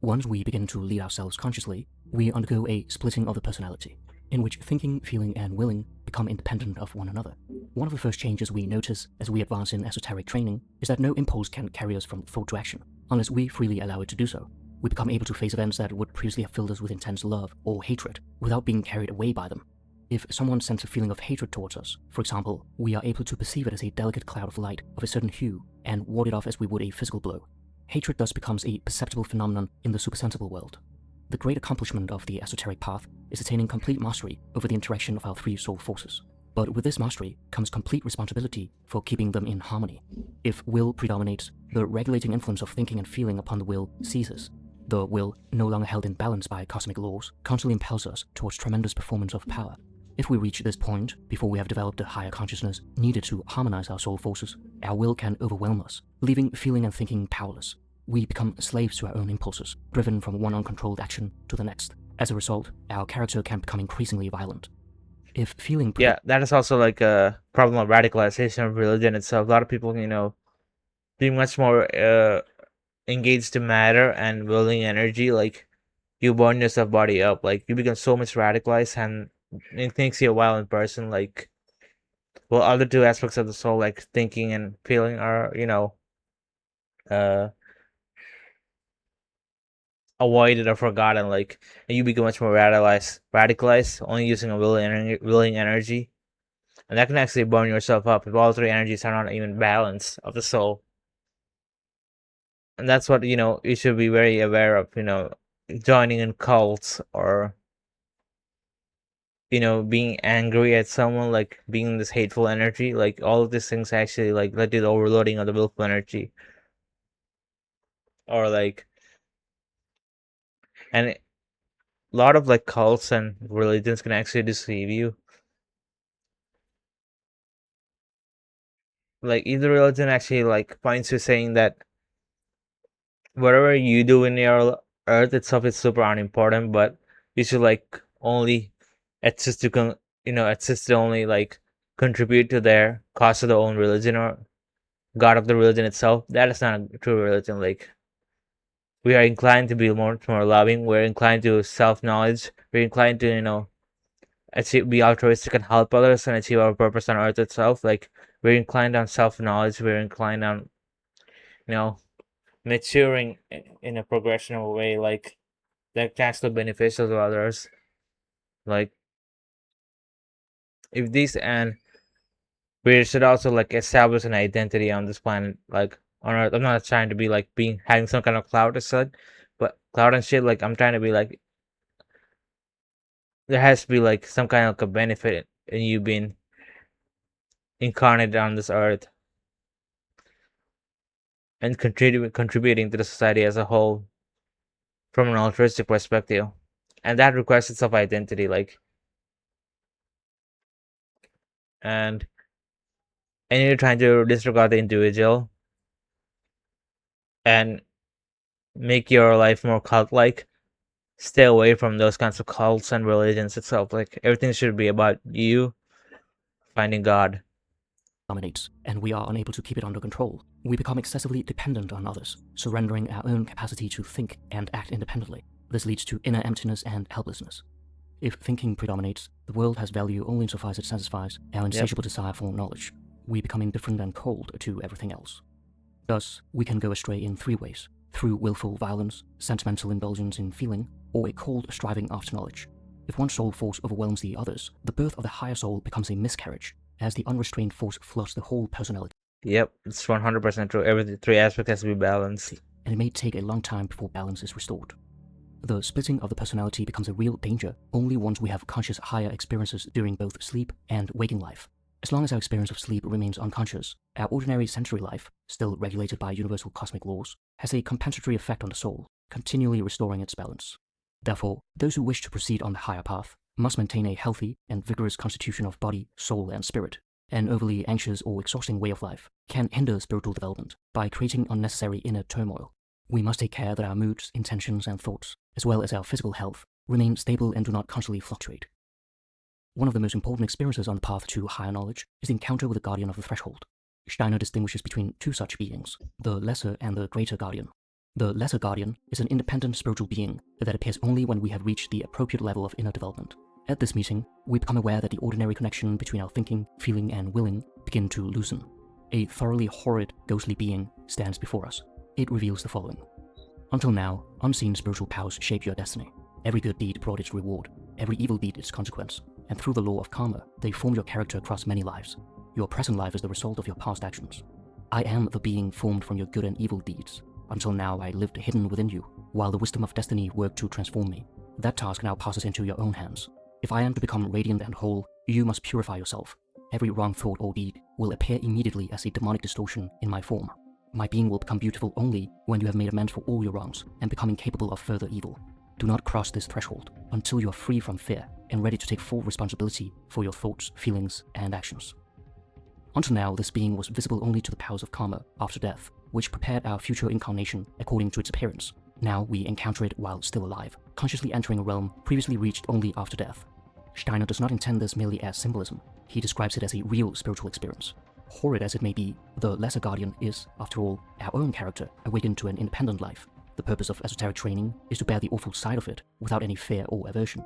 Once we begin to lead ourselves consciously, we undergo a splitting of the personality, in which thinking, feeling, and willing become independent of one another. One of the first changes we notice as we advance in esoteric training is that no impulse can carry us from thought to action, unless we freely allow it to do so. We become able to face events that would previously have filled us with intense love or hatred, without being carried away by them. If someone sends a feeling of hatred towards us, for example, we are able to perceive it as a delicate cloud of light of a certain hue and ward it off as we would a physical blow. Hatred thus becomes a perceptible phenomenon in the supersensible world. The great accomplishment of the esoteric path is attaining complete mastery over the interaction of our three soul forces. But with this mastery comes complete responsibility for keeping them in harmony. If will predominates, the regulating influence of thinking and feeling upon the will ceases. The will, no longer held in balance by cosmic laws, constantly impels us towards tremendous performance of power. If we reach this point, before we have developed the higher consciousness needed to harmonize our soul forces, our will can overwhelm us, leaving feeling and thinking powerless. We become slaves to our own impulses, driven from one uncontrolled action to the next. As a result, our character can become increasingly violent. If feeling... Yeah, that is also like a problem of radicalization of religion itself. A lot of people, being much more engaged to matter and willing energy, like you burn yourself body up, like you become so much radicalized, and it takes you a while in person. Like, well, other two aspects of the soul, like thinking and feeling, are uh avoided or forgotten. Like, and you become much more radicalized, only using a willing energy, and that can actually burn yourself up if all three energies are not even balanced of the soul. And that's what you should be very aware of. Joining in cults, or being angry at someone, like being this hateful energy, like all of these things actually like led to the overloading of the willful energy, or like, and a lot of like cults and religions can actually deceive you. Like either religion actually like points to saying that whatever you do in your earth itself is super unimportant, but you should like only exist to exist to only like contribute to their cause of their own religion or god of the religion itself. That is not a true religion. Like, we are inclined to be more loving. We're inclined to self-knowledge. We're inclined to be altruistic and help others and achieve our purpose on earth itself. Like, we're inclined on self-knowledge. We're inclined on you know maturing in a progressional way, like that actually beneficial to others. Like, if these, and we should also like establish an identity on this planet, like on earth. I'm not trying to be like having some kind of cloud or such, but cloud and shit, like I'm trying to be like, there has to be like some kind of like a benefit in you being incarnated on this earth and contributing to the society as a whole from an altruistic perspective. And that requires itself identity, like, and you're trying to disregard the individual and make your life more cult like. Stay away from those kinds of cults and religions itself. Like, everything should be about you finding God. Dominates, and we are unable to keep it under control. We become excessively dependent on others, surrendering our own capacity to think and act independently. This leads to inner emptiness and helplessness. If thinking predominates, the world has value only insofar as it satisfies our insatiable desire for knowledge. We become indifferent and cold to everything else. Thus, we can go astray in three ways: through willful violence, sentimental indulgence in feeling, or a cold striving after knowledge. If one soul force overwhelms the others, the birth of the higher soul becomes a miscarriage, as the unrestrained force floods the whole personality. Yep, it's 100% true. Every three aspects has to be balanced. And it may take a long time before balance is restored. The splitting of the personality becomes a real danger only once we have conscious higher experiences during both sleep and waking life. As long as our experience of sleep remains unconscious, our ordinary sensory life, still regulated by universal cosmic laws, has a compensatory effect on the soul, continually restoring its balance. Therefore, those who wish to proceed on the higher path must maintain a healthy and vigorous constitution of body, soul, and spirit. An overly anxious or exhausting way of life can hinder spiritual development by creating unnecessary inner turmoil. We must take care that our moods, intentions, and thoughts, as well as our physical health, remain stable and do not constantly fluctuate. One of the most important experiences on the path to higher knowledge is the encounter with the guardian of the threshold. Steiner distinguishes between two such beings, the lesser and the greater guardian. The lesser guardian is an independent spiritual being that appears only when we have reached the appropriate level of inner development. At this meeting, we become aware that the ordinary connection between our thinking, feeling, and willing begin to loosen. A thoroughly horrid, ghostly being stands before us. It reveals the following. Until now, unseen spiritual powers shape your destiny. Every good deed brought its reward, every evil deed its consequence, and through the law of karma, they form your character across many lives. Your present life is the result of your past actions. I am the being formed from your good and evil deeds. Until now, I lived hidden within you, while the wisdom of destiny worked to transform me. That task now passes into your own hands. If I am to become radiant and whole, you must purify yourself. Every wrong thought or deed will appear immediately as a demonic distortion in my form. My being will become beautiful only when you have made amends for all your wrongs and become incapable of further evil. Do not cross this threshold until you are free from fear and ready to take full responsibility for your thoughts, feelings, and actions. Until now, this being was visible only to the powers of karma after death, which prepared our future incarnation according to its appearance. Now we encounter it while still alive, consciously entering a realm previously reached only after death. Steiner does not intend this merely as symbolism. He describes it as a real spiritual experience. Horrid as it may be, the lesser guardian is, after all, our own character awakened to an independent life. The purpose of esoteric training is to bear the awful side of it without any fear or aversion.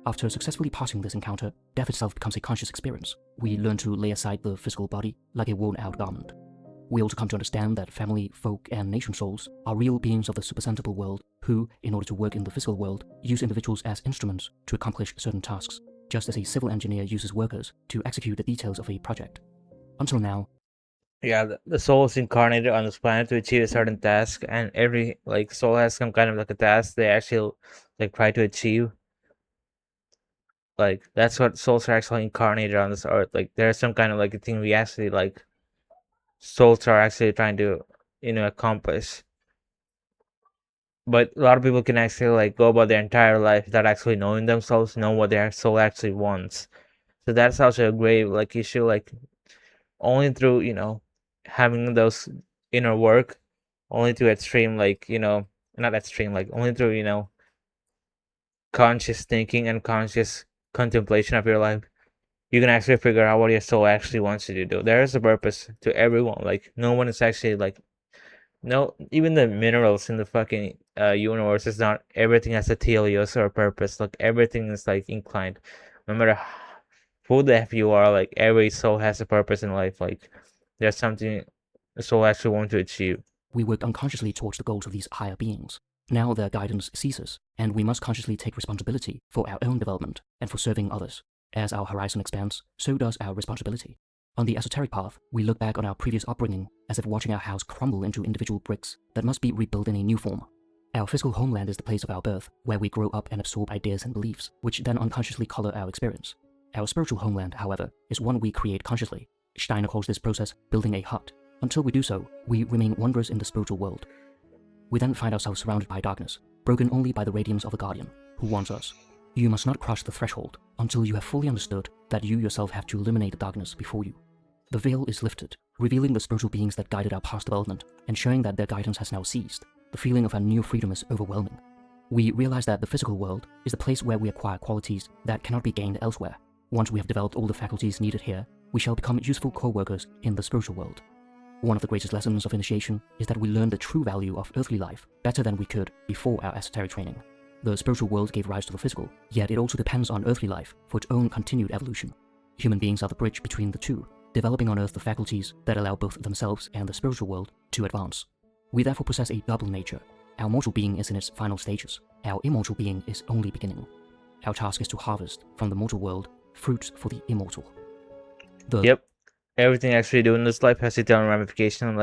After successfully passing this encounter, death itself becomes a conscious experience. We learn to lay aside the physical body like a worn-out garment. We also come to understand that family, folk, and nation souls are real beings of the supersensible world who, in order to work in the physical world, use individuals as instruments to accomplish certain tasks, just as a civil engineer uses workers to execute the details of a project. Until now, Yeah, the soul is incarnated on this planet to achieve a certain task, and every soul has some kind of a task they actually try to achieve. That's what souls are actually incarnated on this earth. There's some kind of a thing we actually souls are actually trying to accomplish. But a lot of people can actually go about their entire life without actually knowing themselves, know what their soul actually wants. So that's also a grave issue. Only through having those inner work, only through extreme not extreme only through conscious thinking and conscious contemplation of your life, you can actually figure out what your soul actually wants you to do. There is a purpose to everyone. No one is actually no, even the minerals in the fucking universe is not everything has a teleos or a purpose. Everything is inclined. No matter who the F you are, every soul has a purpose in life. There's something the soul actually wants to achieve. we work unconsciously towards the goals of these higher beings. Now their guidance ceases, and we must consciously take responsibility for our own development and for serving others. As our horizon expands, so does our responsibility. On the esoteric path, we look back on our previous upbringing as if watching our house crumble into individual bricks that must be rebuilt in a new form. Our physical homeland is the place of our birth, where we grow up and absorb ideas and beliefs, which then unconsciously color our experience. Our spiritual homeland, however, is one we create consciously. Steiner calls this process building a hut. Until we do so, we remain wanderers in the spiritual world. We then find ourselves surrounded by darkness, broken only by the radiance of a guardian, who warns us. You must not cross the threshold until you have fully understood that you yourself have to eliminate the darkness before you. The veil is lifted, revealing the spiritual beings that guided our past development and showing that their guidance has now ceased. The feeling of our new freedom is overwhelming. We realize that the physical world is the place where we acquire qualities that cannot be gained elsewhere. Once we have developed all the faculties needed here, we shall become useful co-workers in the spiritual world. One of the greatest lessons of initiation is that we learn the true value of earthly life better than we could before our esoteric training. The spiritual world gave rise to the physical, yet it also depends on earthly life for its own continued evolution. Human beings are the bridge between the two, developing on earth the faculties that allow both themselves and the spiritual world to advance. We therefore possess a double nature. Our mortal being is in its final stages. Our immortal being is only beginning. Our task is to harvest from the mortal world fruits for the immortal. Yep. Everything actually do in this life has its own ramification.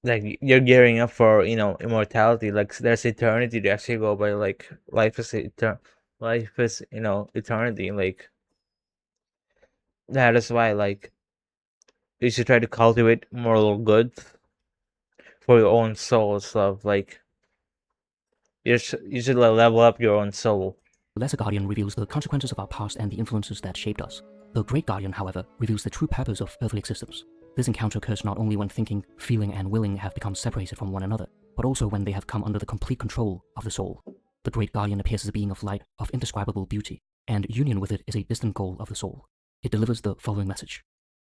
You're gearing up for immortality. There's eternity to actually go by. Life is eternity. That is why you should try to cultivate moral good for your own soul. You should level up your own soul. The Lesser Guardian reveals the consequences of our past and the influences that shaped us. The Great Guardian, however, reveals the true purpose of earthly existence. This encounter occurs not only when thinking, feeling, and willing have become separated from one another, but also when they have come under the complete control of the soul. The Great Guardian appears as a being of light of indescribable beauty, and union with it is a distant goal of the soul. It delivers the following message.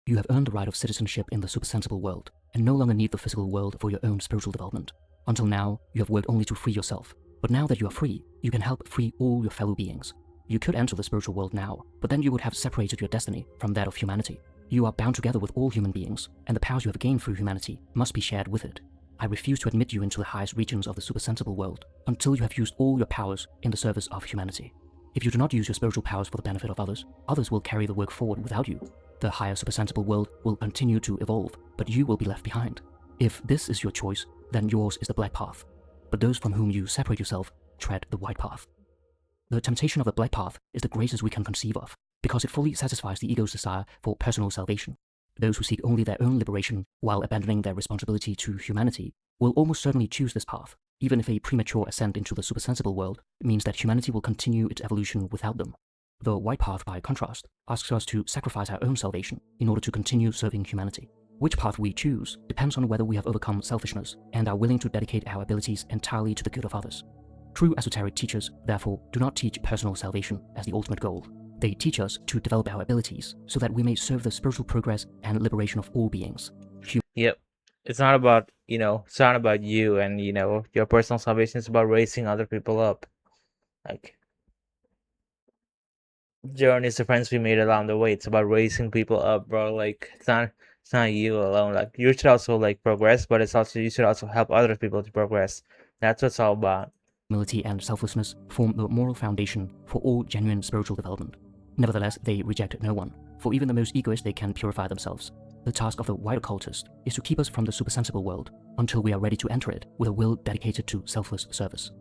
You have earned the right of citizenship in the supersensible world, and no longer need the physical world for your own spiritual development. Until now, you have worked only to free yourself, but now that you are free, you can help free all your fellow beings. You could enter the spiritual world now, but then you would have separated your destiny from that of humanity. You are bound together with all human beings, and the powers you have gained through humanity must be shared with it. I refuse to admit you into the highest regions of the supersensible world until you have used all your powers in the service of humanity. If you do not use your spiritual powers for the benefit of others, others will carry the work forward without you. The higher supersensible world will continue to evolve, but you will be left behind. If this is your choice, then yours is the black path. But those from whom you separate yourself tread the white path. The temptation of the black path is the greatest we can conceive of, because it fully satisfies the ego's desire for personal salvation. Those who seek only their own liberation while abandoning their responsibility to humanity will almost certainly choose this path, even if a premature ascent into the supersensible world means that humanity will continue its evolution without them. The white path, by contrast, asks us to sacrifice our own salvation in order to continue serving humanity. Which path we choose depends on whether we have overcome selfishness and are willing to dedicate our abilities entirely to the good of others. True esoteric teachers, therefore, do not teach personal salvation as the ultimate goal. They teach us to develop our abilities so that we may serve the spiritual progress and liberation of all beings. Yep. It's not about, it's not about you and, your personal salvation. It's about raising other people up. Like, journeys, the friends we made along the way. It's about raising people up, bro. Like, it's not you alone. Like, you should also, progress, but you should also help other people to progress. That's what it's all about. Humility and selflessness form the moral foundation for all genuine spiritual development. Nevertheless, they reject no one, for even the most egoistic can purify themselves. The task of the white occultist is to keep us from the supersensible world until we are ready to enter it with a will dedicated to selfless service.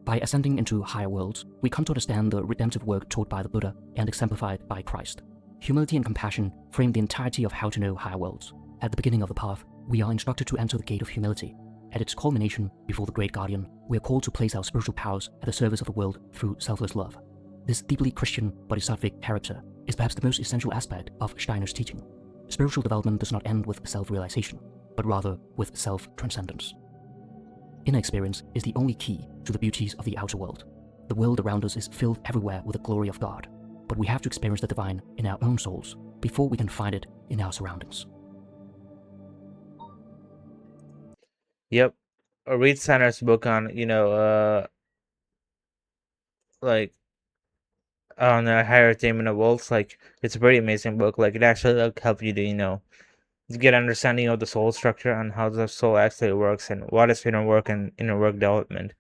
By ascending into higher worlds, we come to understand the redemptive work taught by the Buddha and exemplified by Christ. Humility and compassion frame the entirety of how to know higher worlds. At the beginning of the path, we are instructed to enter the gate of humility. At its culmination, before the Great Guardian, we are called to place our spiritual powers at the service of the world through selfless love. This deeply Christian bodhisattvic character is perhaps the most essential aspect of Steiner's teaching. Spiritual development does not end with self-realization, but rather with self-transcendence. Inner experience is the only key to the beauties of the outer world. The world around us is filled everywhere with the glory of God, but we have to experience the divine in our own souls before we can find it in our surroundings. Yep. Read Steiner's book on, like, on the higher attainment of worlds. Like, it's a pretty amazing book. Like, it actually help you to, to get understanding of the soul structure and how the soul actually works and what is inner work and inner work development.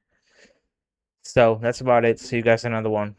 So that's about it. See you guys in another one.